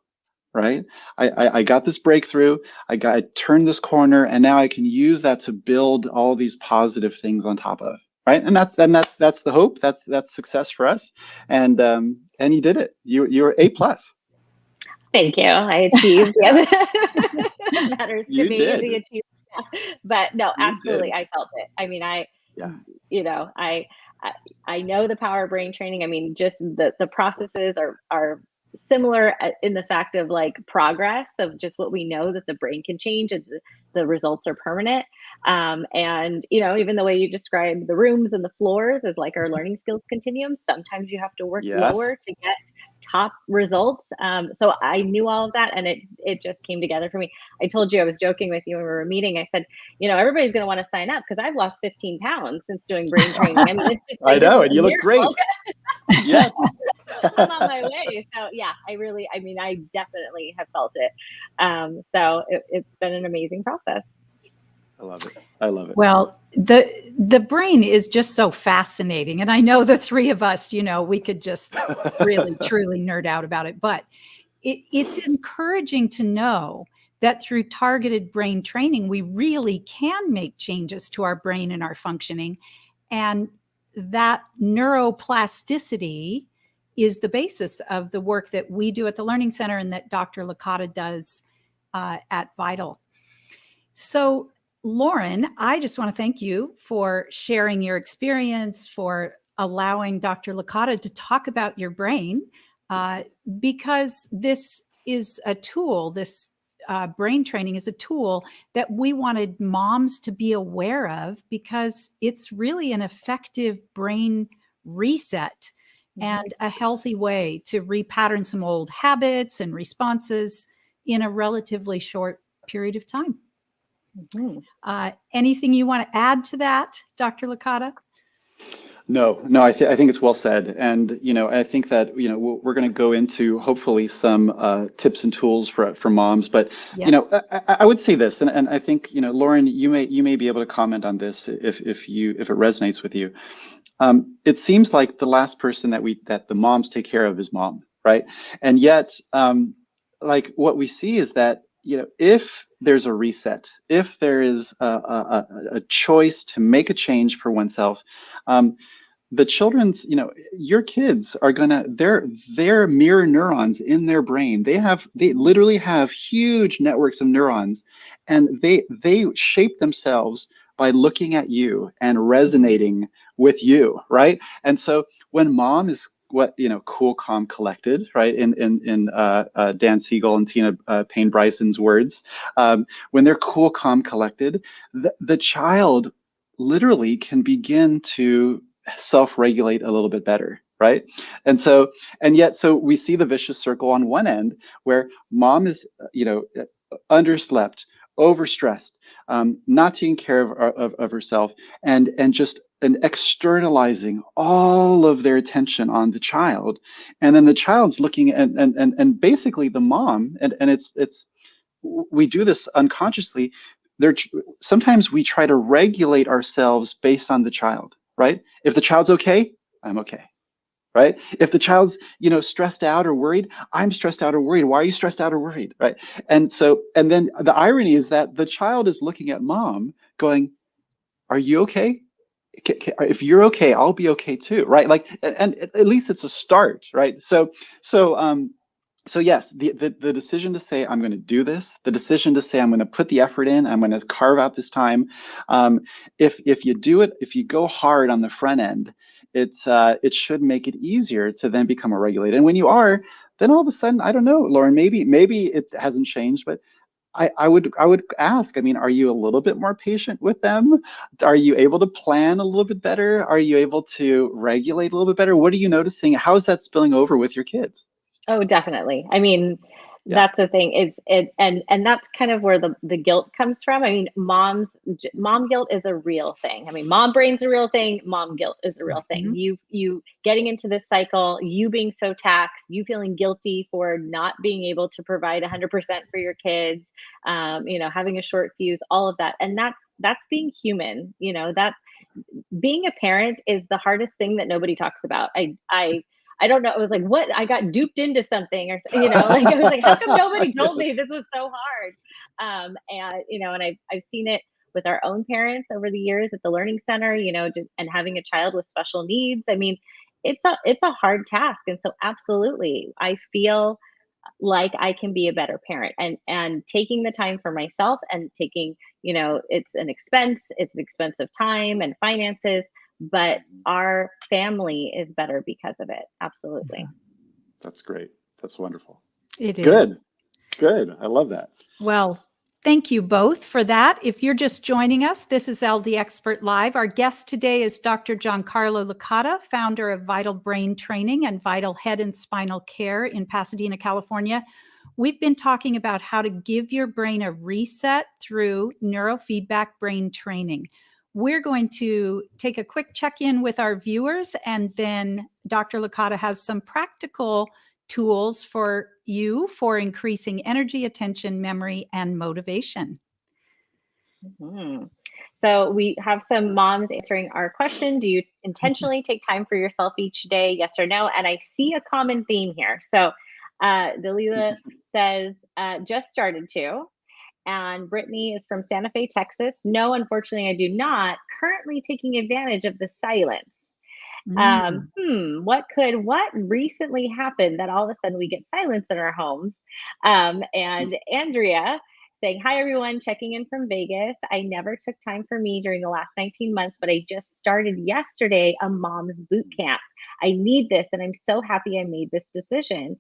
right? I got this breakthrough. I turned this corner, and now I can use that to build all these positive things on top of. Right, and that's the hope. That's success for us, and you did it. You're A+. Thank you. I achieved. Yes. Matters to me. The achievement. But no, absolutely, I felt it. I mean, I know the power of brain training. I mean, just the processes are similar in the fact of like progress of just what we know that the brain can change and the results are permanent. And even the way you describe the rooms and the floors is like our learning skills continuum. Sometimes you have to work lower to get top results. So I knew all of that, and it just came together for me. I told you, I was joking with you when we were meeting. I said, everybody's going to want to sign up because I've lost 15 pounds since doing brain training. I mean, it's just, I know, and you look great. Yes. I'm on my way. So yeah, I definitely have felt it. So it's been an amazing process. I love it. Well, the brain is just so fascinating. And I know the three of us, we could just really, truly nerd out about it. But it's encouraging to know that through targeted brain training, we really can make changes to our brain and our functioning. And that neuroplasticity is the basis of the work that we do at the Learning Center and that Dr. Licata does at Vital. So Lauren, I just want to thank you for sharing your experience, for allowing Dr. Licata to talk about your brain, because this is a tool, this brain training is a tool that we wanted moms to be aware of because it's really an effective brain reset and a healthy way to repattern some old habits and responses in a relatively short period of time. Anything you want to add to that, Dr. Licata? No, I think it's well said. And, I think that, we're going to go into hopefully some tips and tools for moms. But, I would say this, and I think, Lauren, you may be able to comment on this if it resonates with you. It seems like the last person that the moms take care of is mom, right? And yet, like what we see is that, if there's a reset, if there is a choice to make a change for oneself, the children's, your kids are gonna, they're mirror neurons in their brain. They literally have huge networks of neurons, and they shape themselves by looking at you and resonating with you, right? And so when mom is cool, calm, collected, right? In Dan Siegel and Tina Payne Bryson's words, when they're cool, calm, collected, the child literally can begin to self-regulate a little bit better, right? So we see the vicious circle on one end where mom is, underslept, overstressed, not taking care of herself, and externalizing all of their attention on the child, and then the child's looking and basically the mom, and it's we do this unconsciously. Sometimes we try to regulate ourselves based on the child, right? If the child's okay, I'm okay, right? If the child's, stressed out or worried, I'm stressed out or worried. Why are you stressed out or worried, right? And then the irony is that the child is looking at mom going, are you okay? If you're okay, I'll be okay too, right? Like, and at least it's a start, right? So yes, the decision to say I'm going to do this, the decision to say I'm going to put the effort in, I'm going to carve out this time. If you do it, if you go hard on the front end, it should make it easier to then become a regulator. And when you are, then all of a sudden, I don't know, Lauren, maybe it hasn't changed, but I would ask, I mean, are you a little bit more patient with them? Are you able to plan a little bit better? Are you able to regulate a little bit better? What are you noticing? How is that spilling over with your kids? Oh, definitely. I mean, that's the thing. And that's kind of where the guilt comes from. I mean, mom guilt is a real thing. I mean, mom brain's a real thing. Mom guilt is a real thing. You getting into this cycle, you being so taxed, you feeling guilty for not being able to provide 100% for your kids, having a short fuse, all of that. And that's being human. That being a parent is the hardest thing that nobody talks about. I don't know. It was like, what? I got duped into something, or like I was like, how come nobody told me this was so hard? And I've seen it with our own parents over the years at the Learning Center, and having a child with special needs. I mean, it's a hard task, and so absolutely, I feel like I can be a better parent, and taking the time for myself, and taking, it's an expense of time and finances, but our family is better because of it. Absolutely. That's great. That's wonderful. It is. Good. I love that. Well, thank you both for that. If you're just joining us, this is LD Expert Live. Our guest today is Dr. Giancarlo Licata, founder of Vital Brain Training and Vital Head and Spinal Care in Pasadena, California. We've been talking about how to give your brain a reset through neurofeedback brain training. We're going to take a quick check-in with our viewers, and then Dr. Licata has some practical tools for you for increasing energy, attention, memory, and motivation. So we have some moms answering our question. Do you intentionally take time for yourself each day? Yes or no? And I see a common theme here. So Dalila says, just started to. And Brittany is from Santa Fe, Texas. No, unfortunately, I do not. Currently taking advantage of the silence. What recently happened that all of a sudden we get silence in our homes? And Andrea saying, hi, everyone, checking in from Vegas. I never took time for me during the last 19 months, but I just started yesterday a mom's boot camp. I need this, and I'm so happy I made this decision.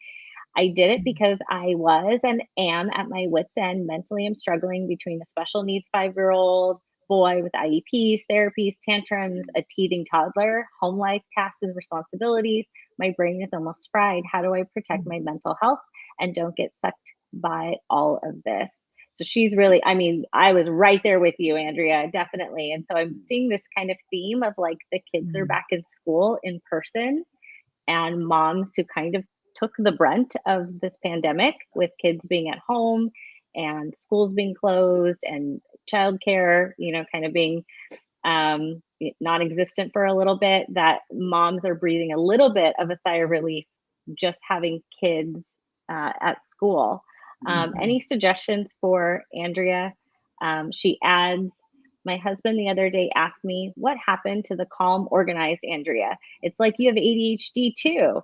I did it because I was and am at my wit's end. Mentally, I'm struggling between a special needs 5-year-old boy with IEPs, therapies, tantrums, a teething toddler, home life tasks and responsibilities. My brain is almost fried. How do I protect my mental health and don't get sucked by all of this? So she's really, I mean, I was right there with you, Andrea, definitely. And so I'm seeing this kind of theme of like the kids are back in school in person, and moms who kind of took the brunt of this pandemic with kids being at home and schools being closed and childcare, kind of being non-existent for a little bit, that moms are breathing a little bit of a sigh of relief just having kids at school. Any suggestions for Andrea? She adds, my husband the other day asked me, what happened to the calm, organized Andrea? It's like you have ADHD too.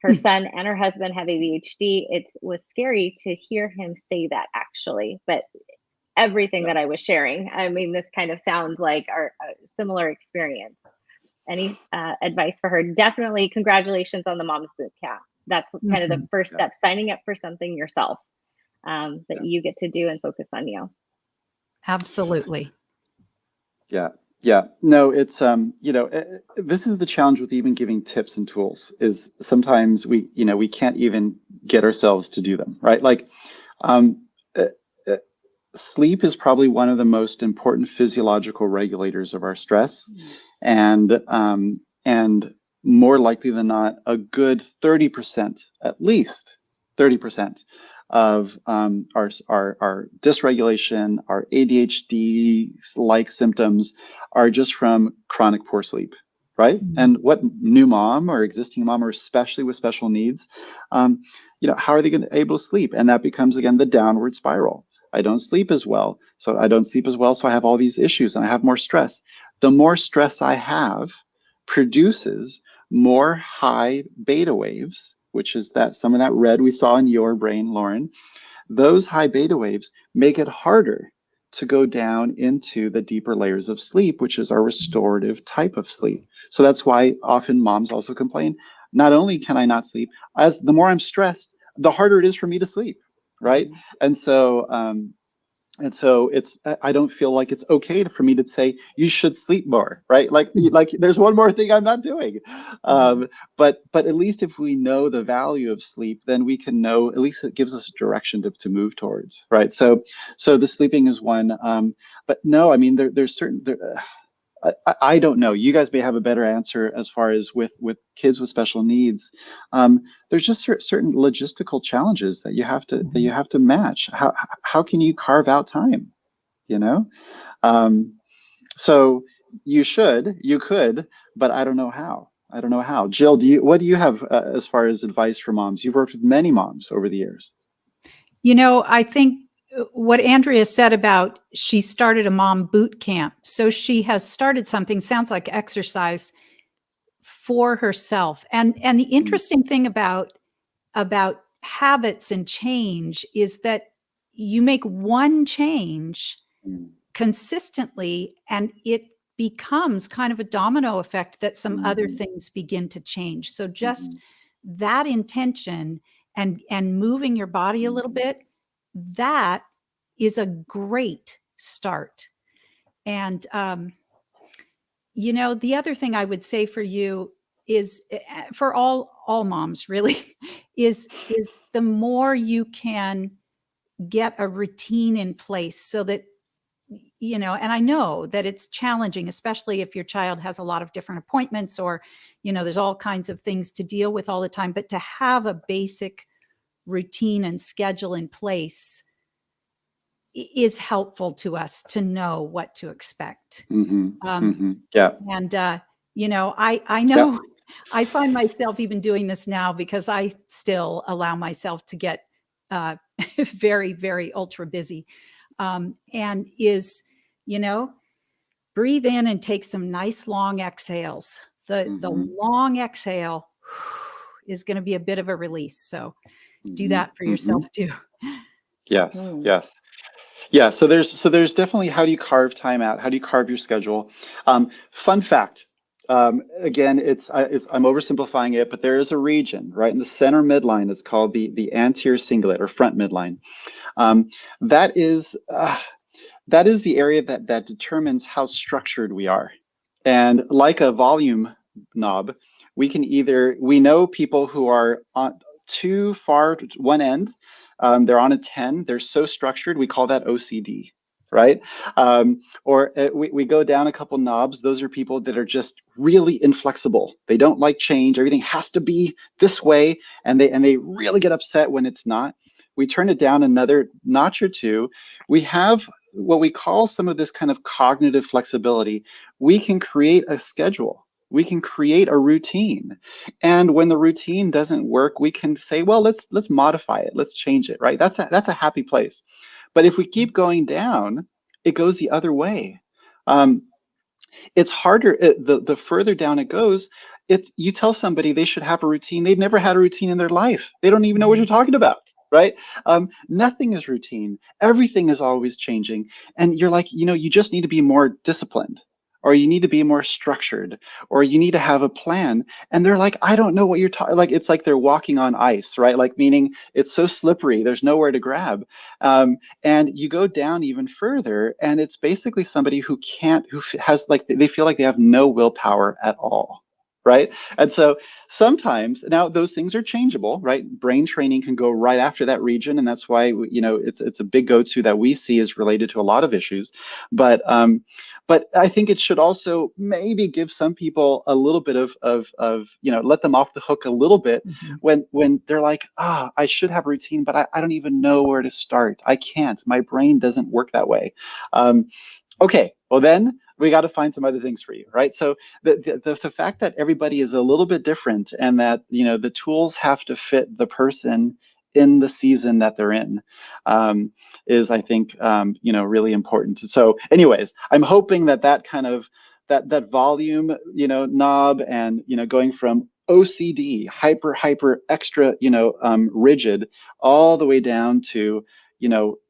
Her son and her husband have ADHD. It was scary to hear him say that, actually, but everything that I was sharing, I mean, this kind of sounds like our similar experience. Any advice for her? Definitely congratulations on the Mom's Boot Camp. That's kind of the first step, signing up for something yourself that you get to do and focus on you. Absolutely. Yeah. No, it's this is the challenge with even giving tips and tools, is sometimes we can't even get ourselves to do them, right? Like sleep is probably one of the most important physiological regulators of our stress, and more likely than not, a good 30%, at least 30% of our dysregulation, our ADHD-like symptoms are just from chronic poor sleep, right? And what new mom or existing mom, or especially with special needs, how are they able to sleep? And that becomes, again, the downward spiral. I don't sleep as well, so I have all these issues and I have more stress. The more stress I have produces more high beta waves, which is some of that red we saw in your brain, Lauren. Those high beta waves make it harder to go down into the deeper layers of sleep, which is our restorative type of sleep. So that's why often moms also complain, not only can I not sleep, as the more I'm stressed, the harder it is for me to sleep, right? And so I don't feel like it's okay for me to say you should sleep more, right? Like there's one more thing I'm not doing. But at least if we know the value of sleep, then we can know, at least it gives us a direction to move towards, right? So the sleeping is one. But no, I mean, there's certain, I don't know. You guys may have a better answer as far as with kids with special needs. There's just certain logistical challenges that you have to match. How can you carve out time? So you could, but I don't know how. Jill, what do you have as far as advice for moms? You've worked with many moms over the years. I think what Andrea said about she started a mom boot camp. So she has started something, sounds like exercise, for herself. And the interesting thing about habits and change is that you make one change consistently and it becomes kind of a domino effect that some other things begin to change. So just that intention and moving your body a little bit, that is a great start. And the other thing I would say for you is, for all moms really, is the more you can get a routine in place so that, and I know that it's challenging, especially if your child has a lot of different appointments or, there's all kinds of things to deal with all the time, but to have a basic routine and schedule in place is helpful to us to know what to expect. Yeah. And, I know I find myself even doing this now because I still allow myself to get very, very ultra busy. And is, breathe in and take some nice long exhales. The long exhale is going to be a bit of a release. So do that for yourself too. Yes. Yeah, so there's definitely, how do you carve time out? How do you carve your schedule? Fun fact. Again, I'm oversimplifying it, but there is a region right in the center midline that's called the anterior cingulate or front midline. Um, that is that is the area that determines how structured we are. And like a volume knob, we know people who are on too far to one end, they're on a 10, they're so structured, we call that OCD, right? We go down a couple knobs, those are people that are just really inflexible. They don't like change, everything has to be this way, and they really get upset when it's not. We turn it down another notch or two, we have what we call some of this kind of cognitive flexibility. We can create a schedule. We can create a routine. And when the routine doesn't work, we can say, well, let's modify it. Let's change it, right? That's a happy place. But if we keep going down, it goes the other way. Um, it's harder. The further down it goes, you tell somebody they should have a routine. They've never had a routine in their life. They don't even know what you're talking about, right? Nothing is routine. Everything is always changing. And you're like, you just need to be more disciplined, or you need to be more structured, or you need to have a plan. And they're like, I don't know what you're talking. Like, it's like they're walking on ice, right? Like, meaning it's so slippery. There's nowhere to grab. And you go down even further, and it's basically somebody who can't, has like, they feel like they have no willpower at all. Right. And so sometimes now those things are changeable, right? Brain training can go right after that region. And that's why, it's a big go-to that we see is related to a lot of issues. But I think it should also maybe give some people a little bit of let them off the hook a little bit when they're like, I should have a routine, but I don't even know where to start. I can't. My brain doesn't work that way. Okay, well then we got to find some other things for you, right? So the fact that everybody is a little bit different, and that the tools have to fit the person in the season that they're in, is, I think, really important. So anyways, I'm hoping that kind of that volume knob, and going from OCD, hyper extra rigid, all the way down to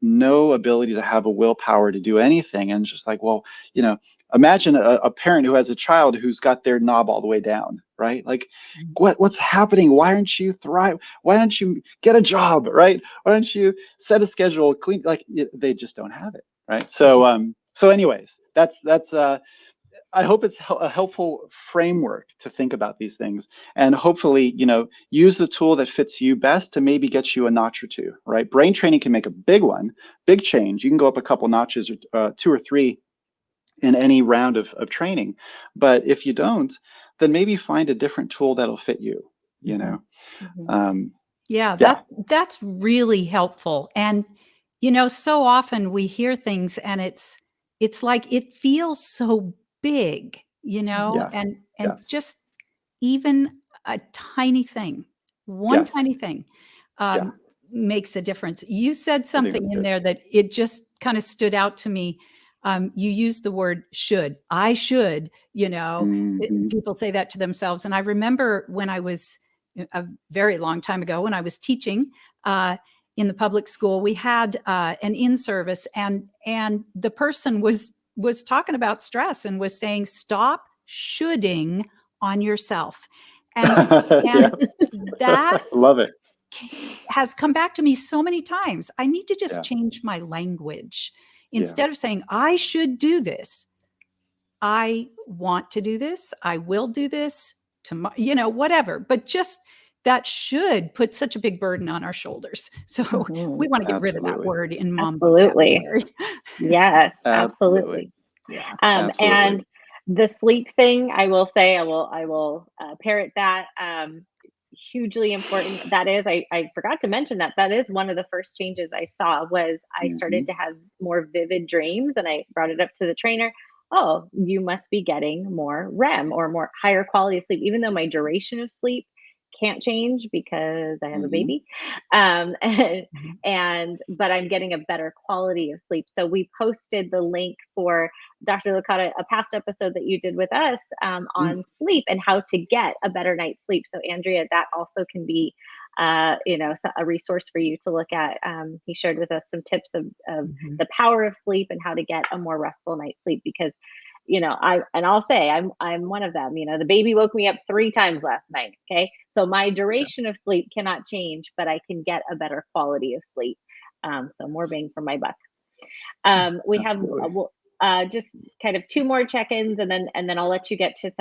no ability to have a willpower to do anything. And just like, well, imagine a parent who has a child who's got their knob all the way down, right? Like, what's happening? Why aren't you thrive? Why don't you get a job, right? Why don't you set a schedule, clean? Like, they just don't have it, right? So anyways, that's I hope it's a helpful framework to think about these things, and hopefully, use the tool that fits you best to maybe get you a notch or two, right? Brain training can make a big change. You can go up a couple notches, or two or three in any round of training. But if you don't, then maybe find a different tool that'll fit you, you know? Um, Yeah, yeah, that's really helpful. And so often we hear things and it's like it feels so big, yes, and yes, just even a tiny thing, one yes, tiny thing, yeah, makes a difference. You said I think something that's in good. there that it just kind of stood out to me. You used the word should. I should, Hmm. people say that to themselves. And I remember when I was a very long time ago, when I was teaching in the public school, we had an in-service, and the person was talking about stress and was saying, "Stop shoulding on yourself," and Yeah, and that love it. has come back to me so many times. I need to just Yeah, change my language. yeah. Instead of saying I should do this, I want to do this, I will do this tomorrow, whatever. But just that should put such a big burden on our shoulders. So we want to get rid of that Absolutely. word in mom Absolutely. vocabulary. Yes, Absolutely. absolutely. Yeah. Absolutely. And the sleep thing, I will say, I will parrot that. Hugely important. That is, I forgot to mention that is one of the first changes I saw was I Hmm. started to have more vivid dreams, and I brought it up to the trainer. Oh, you must be getting more REM or more higher quality of sleep, even though my duration of sleep can't change because I have a Hmm. baby. And, Mhm. but I'm getting a better quality of sleep. So we posted the link for Dr. Licata, a past episode that you did with us on sleep and how to get a better night's sleep. So Andrea, that also can be a resource for you to look at. He shared with us some tips of Mhm. the power of sleep and how to get a more restful night's sleep, because I'll say I'm one of them. The baby woke me up 3 times last night. Okay. So my Yeah. duration of sleep cannot change, but I can get a better quality of sleep. So more bang for my buck. We have Absolutely. just kind of 2 more check-ins, and then I'll let you get to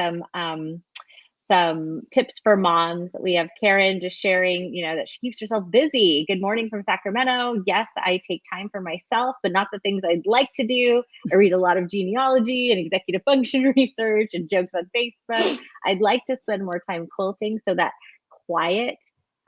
some tips for moms. We have Karen just sharing, that she keeps herself busy. Good morning from Sacramento. Yes, I take time for myself, but not the things I'd like to do. I read a lot of genealogy and executive function research and jokes on Facebook. I'd like to spend more time quilting, so that quiet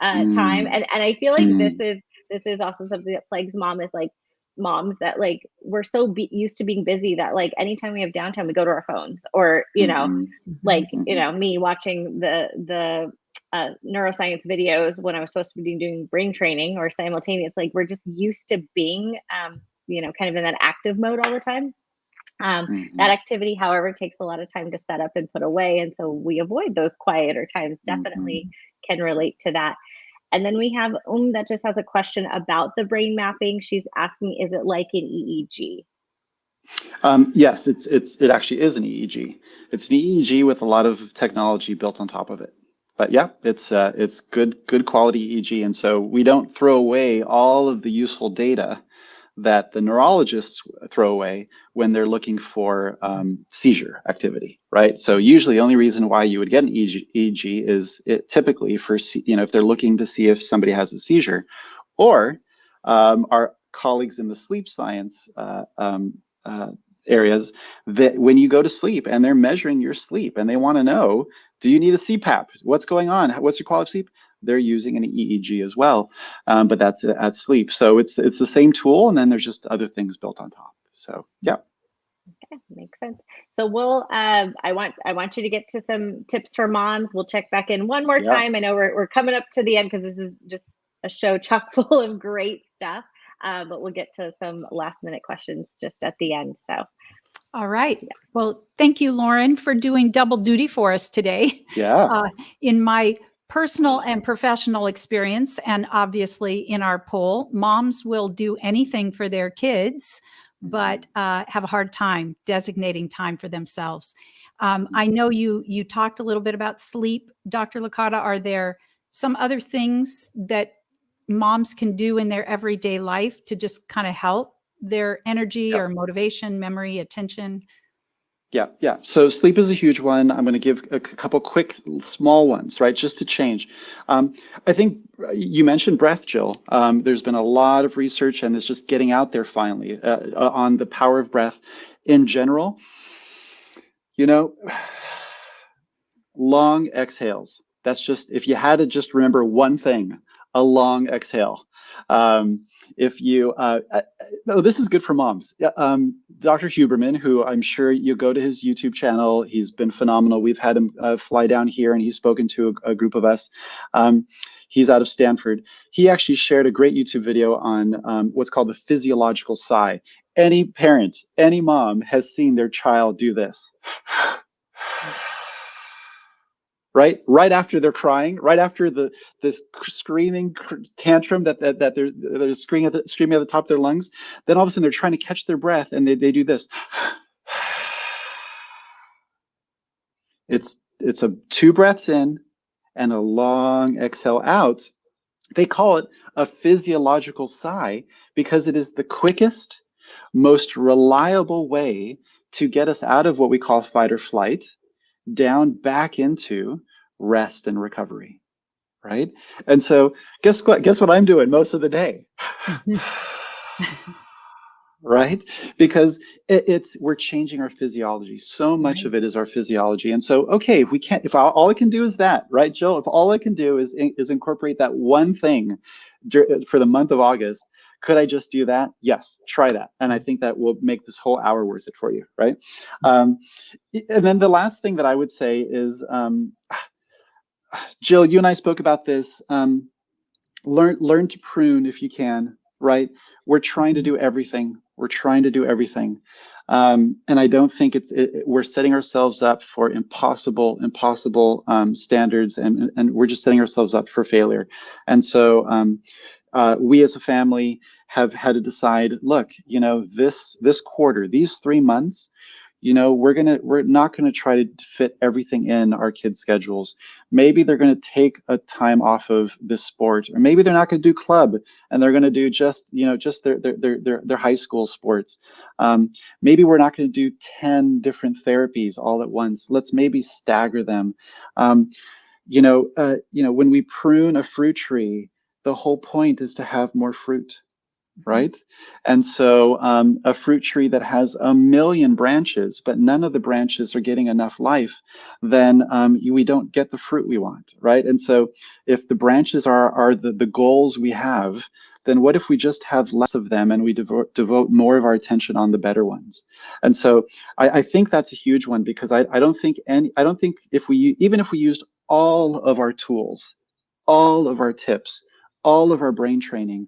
time. Mm, And I feel like this mm, is also something that plagues moms, that like we're so used to being busy that like anytime we have downtime we go to our phones, or mhm, Mhm. me watching the neuroscience videos when I was supposed to be doing brain training, or simultaneous. Like we're just used to being kind of in that active mode all the time. That mhm, activity, however, takes a lot of time to set up and put away, and so we avoid those quieter times. Definitely mhm. can relate to that. And then we have that just has a question about the brain mapping. She's asking, is it like an EEG? Yes, it actually is an EEG. It's an EEG with a lot of technology built on top of it. But yeah, it's good quality EEG, and so we don't throw away all of the useful data that the neurologists throw away when they're looking for seizure activity, right? So usually the only reason why you would get an EEG is typically for, if they're looking to see if somebody has a seizure, or our colleagues in the sleep science uh, areas, that when you go to sleep and they're measuring your sleep and they want to know, do you need a CPAP? What's going on? What's your quality of sleep? They're using an EEG as well, but that's at sleep. So it's the same tool, and then there's just other things built on top. So yeah, Okay, makes sense. So I want you to get to some tips for moms. We'll check back in one more yeah, time. I know we're coming up to the end because this is just a show chock full of great stuff. But we'll get to some last minute questions just at the end. So All right. Well, thank you, Lauren, for doing double duty for us today. yeah, In my personal and professional experience, and obviously in our poll, moms will do anything for their kids, mhm, but have a hard time designating time for themselves. mhm. I know you talked a little bit about sleep, Dr. Licata. Are there some other things that moms can do in their everyday life to just kind of help their energy Yeah. or motivation, memory, attention? Yeah, yeah. So sleep is a huge one. I'm going to give a couple quick small ones, right, just to change. I think you mentioned breath, Jill. There's been a lot of research, and it's just getting out there finally on the power of breath in general. You know, long exhales. That's just, if you had to just remember one thing, a long exhale. Um, if you, oh, this is good for moms. Yeah, Dr. Huberman, who I'm sure you go to his YouTube channel, he's been phenomenal. We've had him fly down here, and he's spoken to a group of us. He's out of Stanford. He actually shared a great YouTube video on what's called the physiological sigh. Any parent, any mom has seen their child do this. Right after they're crying, right after the screaming tantrum that they're screaming at the top of their lungs, then all of a sudden they're trying to catch their breath, and they do this. It's a 2 breaths in and a long exhale out. They call it a physiological sigh because it is the quickest, most reliable way to get us out of what we call fight or flight, down back into rest and recovery, right? And so guess what? Guess what I'm doing most of the day? Right? Because we're changing our physiology. So much Right. of it is our physiology. And so, okay, if we can't, if all I can do is that, right, Jill? If all I can do is incorporate that one thing for the month of August, could I just do that? Yes, try that. And I think that will make this whole hour worth it for you, right? Um, and then the last thing that I would say is, Jill, you and I spoke about this. Learn to prune if you can, right? We're trying to Mhm. do everything. We're trying to do everything. And I don't think we're setting ourselves up for impossible standards, and we're just setting ourselves up for failure. And so we as a family have had to decide, look, this quarter, these 3 months, we're not gonna try to fit everything in our kids' schedules. Maybe they're gonna take a time off of this sport, or maybe they're not gonna do club and they're gonna do just their high school sports. Maybe we're not gonna do 10 different therapies all at once. Let's maybe stagger them. When we prune a fruit tree, the whole point is to have more fruit, right? And so a fruit tree that has a million branches, but none of the branches are getting enough life, then we don't get the fruit we want, right? And so if the branches are the goals we have, then what if we just have less of them and we devote more of our attention on the better ones? And so I think that's a huge one, because I don't think if we used all of our tools, all of our tips, all of our brain training,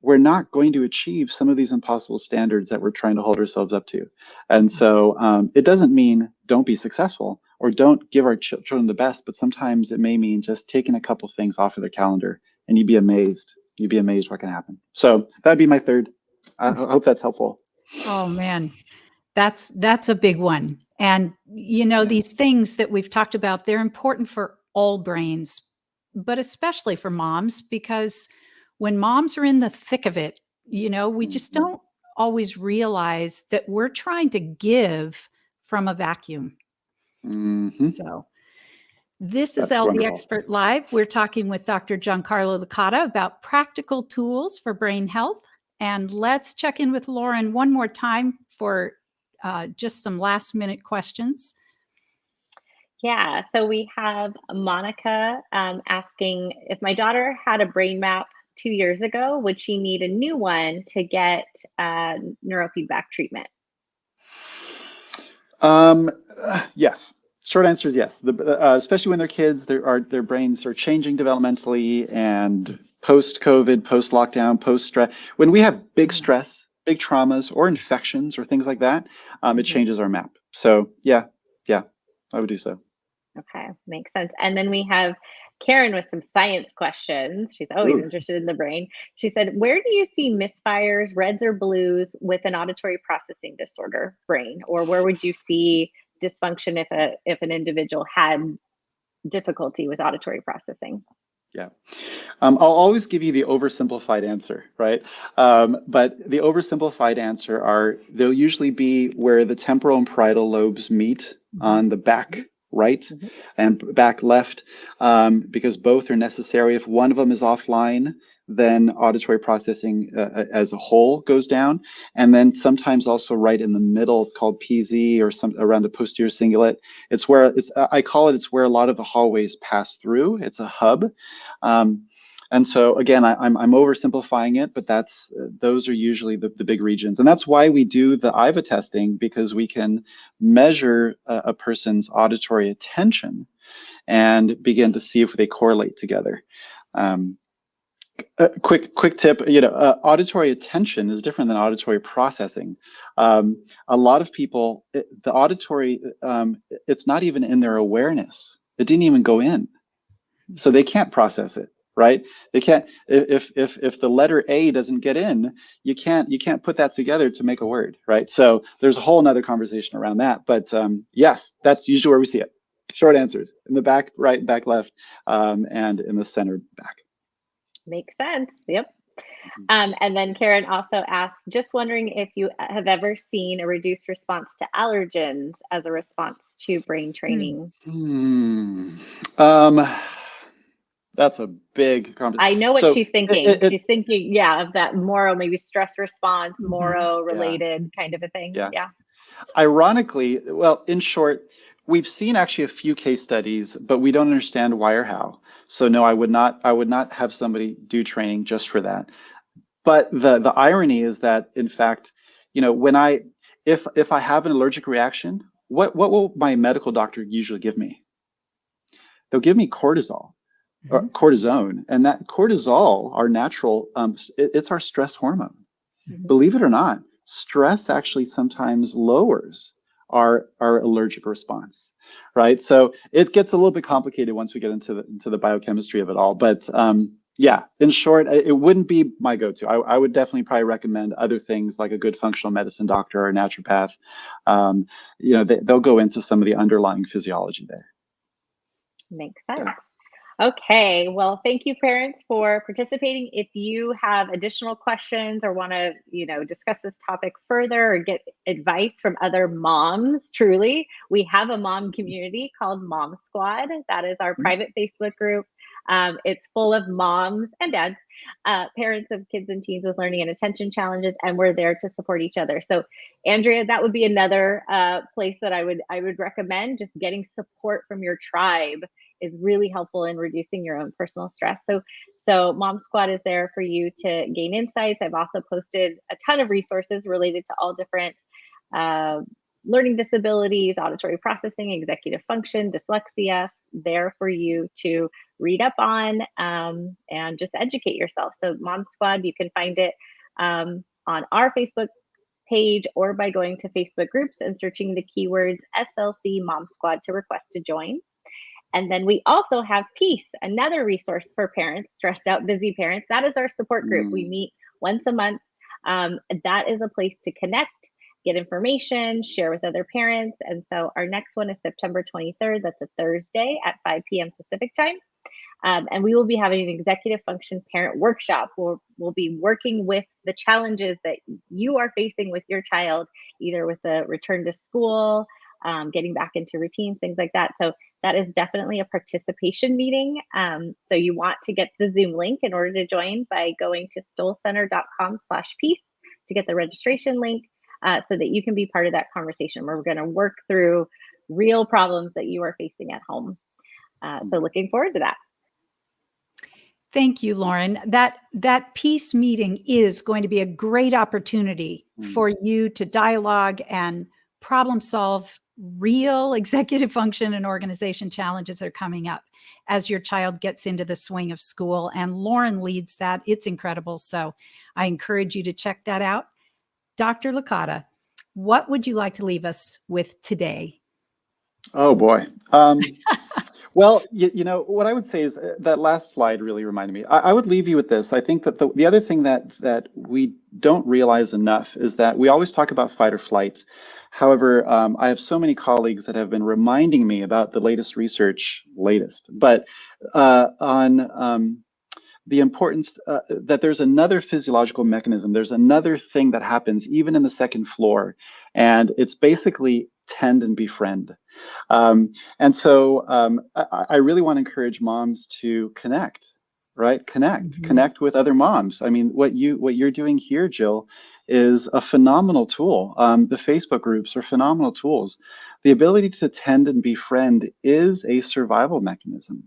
we're not going to achieve some of these impossible standards that we're trying to hold ourselves up to. And so it doesn't mean don't be successful or don't give our children the best, but sometimes it may mean just taking a couple things off of their calendar, and you'd be amazed. You'd be amazed what can happen. So that'd be my third. I hope that's helpful. Oh man, that's a big one. And these things that we've talked about, they're important for all brains, but especially for moms, because when moms are in the thick of it, we just don't always realize that we're trying to give from a vacuum. So this is That's LD wonderful. Expert Live. We're talking with Dr. Giancarlo Licata about practical tools for brain health. And let's check in with Lauren one more time for just some last minute questions. Yeah, so we have Monica asking, if my daughter had a brain map 2 years ago, would she need a new one to get neurofeedback treatment? Yes. Short answer is yes. Especially when they're kids, their brains are changing developmentally, and post-COVID, post-lockdown, post-stress. When we have big stress, big traumas, or infections, or things like that, it changes our map. So yeah, I would do so. Okay, makes sense. And then we have Karen with some science questions. She's always interested in the brain. She said, where do you see misfires, reds or blues, with an auditory processing disorder brain? Or where would you see dysfunction if an individual had difficulty with auditory processing? Yeah. I'll always give you the oversimplified answer, right? But the oversimplified answer they'll usually be where the temporal and parietal lobes meet on the back right and back left, because both are necessary. If one of them is offline, then auditory processing as a whole goes down. And then sometimes also right in the middle, it's called PZ, or some around the posterior cingulate. It's where I call it's where a lot of the hallways pass through. It's a hub. And so again, I'm oversimplifying it, but those are usually the big regions. And that's why we do the IVA testing, because we can measure a person's auditory attention and begin to see if they correlate together. Quick tip, auditory attention is different than auditory processing. A lot of people, the auditory, it's not even in their awareness. It didn't even go in. So they can't process it, right? They can't, if the letter A doesn't get in, you can't put that together to make a word, right? So there's a whole nother conversation around that. But yes, that's usually where we see it. Short answers: in the back right, back left, and in the center back. Makes sense. Yep. And then Karen also asks, just wondering if you have ever seen a reduced response to allergens as a response to brain training. That's a big conversation. I know what she's thinking. She's thinking, of that moro, maybe stress response, moro related kind of a thing. Yeah. Ironically, well, in short, we've seen actually a few case studies, but we don't understand why or how. So no, I would not have somebody do training just for that. But the irony is that, in fact, if I have an allergic reaction, what will my medical doctor usually give me? They'll give me cortisol. Or cortisone, and that cortisol, our natural, it's our stress hormone, believe it or not. stress actually sometimes lowers our allergic response, right? So it gets a little bit complicated once we get into the biochemistry of it all. But yeah, in short, it wouldn't be my go-to. I would definitely probably recommend other things like a good functional medicine doctor or a naturopath. They'll go into some of the underlying physiology there. Makes sense. Okay, well, thank you, parents, for participating. If you have additional questions or want to, discuss this topic further or get advice from other moms, truly, we have a mom community called Mom Squad. That is our private Facebook group. It's full of moms and dads, parents of kids and teens with learning and attention challenges, and we're there to support each other. So, Andrea, that would be another place that I would recommend. Just getting support from your tribe is really helpful in reducing your own personal stress. So Mom Squad is there for you to gain insights. I've also posted a ton of resources related to all different learning disabilities, auditory processing, executive function, dyslexia, there for you to read up on and just educate yourself. So Mom Squad, you can find it on our Facebook page or by going to Facebook groups and searching the keywords SLC Mom Squad to request to join. And then we also have Peace, another resource for parents, stressed out, busy parents. That is our support group. We meet once a month. That is a place to connect, get information, share with other parents. And so our next one is September 23rd. That's a Thursday at 5 p.m. Pacific time. And we will be having an executive function parent workshop. We'll be working with the challenges that you are facing with your child, either with the return to school, getting back into routines, things like that. So that is definitely a participation meeting. So you want to get the Zoom link in order to join by going to stowellcenter.com/peace to get the registration link so that you can be part of that conversation where we're going to work through real problems that you are facing at home. So looking forward to that. Thank you, Lauren. That peace meeting is going to be a great opportunity for you to dialogue and problem solve real executive function and organization challenges that are coming up as your child gets into the swing of school. And Lauren leads that. It's incredible. So I encourage you to check that out. Dr. Licata, what would you like to leave us with today? Oh, boy. Well, what I would say is that last slide really reminded me. I would leave you with this. I think that the other thing that we don't realize enough is that we always talk about fight or flight. However, I have so many colleagues that have been reminding me about the latest research, but on the importance that there's another physiological mechanism. There's another thing that happens even in the second floor, and it's basically tend and befriend. And so I really want to encourage moms to connect, right? Connect with other moms. I mean, what you're doing here, Jill, is a phenomenal tool. The Facebook groups are phenomenal tools. The ability to tend and befriend is a survival mechanism.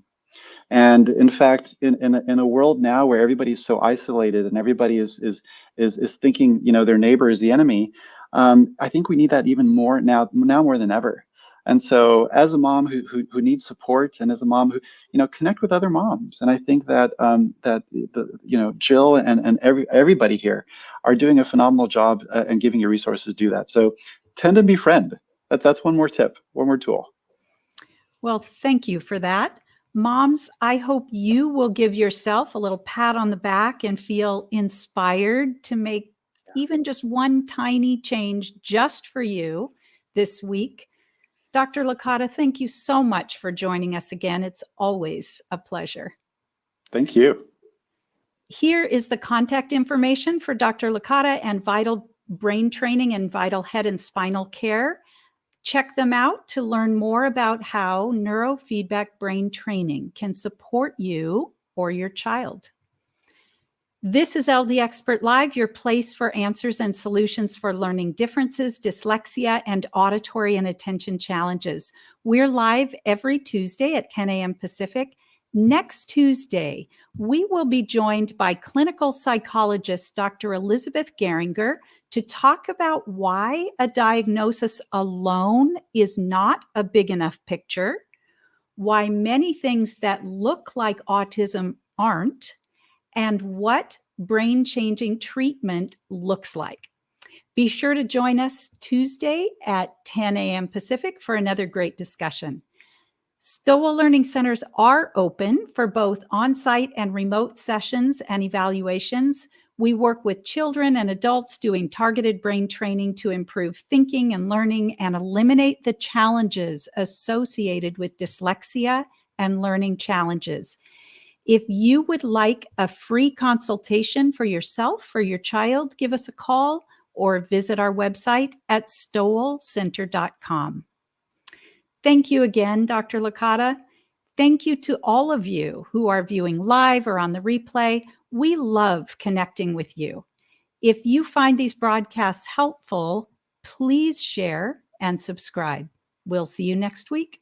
And in fact, in a world now where everybody's so isolated and everybody is thinking, their neighbor is the enemy, I think we need that even more now more than ever. And so, as a mom who needs support, and as a mom who connect with other moms, and I think that Jill and everybody here are doing a phenomenal job and giving you resources to do that. So, tend and befriend. That's one more tip, one more tool. Well, thank you for that. Moms, I hope you will give yourself a little pat on the back and feel inspired to make even just one tiny change just for you this week. Dr. Licata, thank you so much for joining us again. It's always a pleasure. Thank you. Here is the contact information for Dr. Licata and Vital Brain Training and Vital Head and Spinal Care. Check them out to learn more about how neurofeedback brain training can support you or your child. This is LD Expert Live, your place for answers and solutions for learning differences, dyslexia, and auditory and attention challenges. We're live every Tuesday at 10 a.m. Pacific. Next Tuesday, we will be joined by clinical psychologist Dr. Elizabeth Geringer to talk about why a diagnosis alone is not a big enough picture, why many things that look like autism aren't, and what brain-changing treatment looks like. Be sure to join us Tuesday at 10 a.m. Pacific for another great discussion. Stowell Learning Centers are open for both on-site and remote sessions and evaluations. We work with children and adults doing targeted brain training to improve thinking and learning and eliminate the challenges associated with dyslexia and learning challenges. If you would like a free consultation for yourself or your child, give us a call or visit our website at stowellcenter.com. Thank you again, Dr. Licata. Thank you to all of you who are viewing live or on the replay. We love connecting with you. If you find these broadcasts helpful, please share and subscribe. We'll see you next week.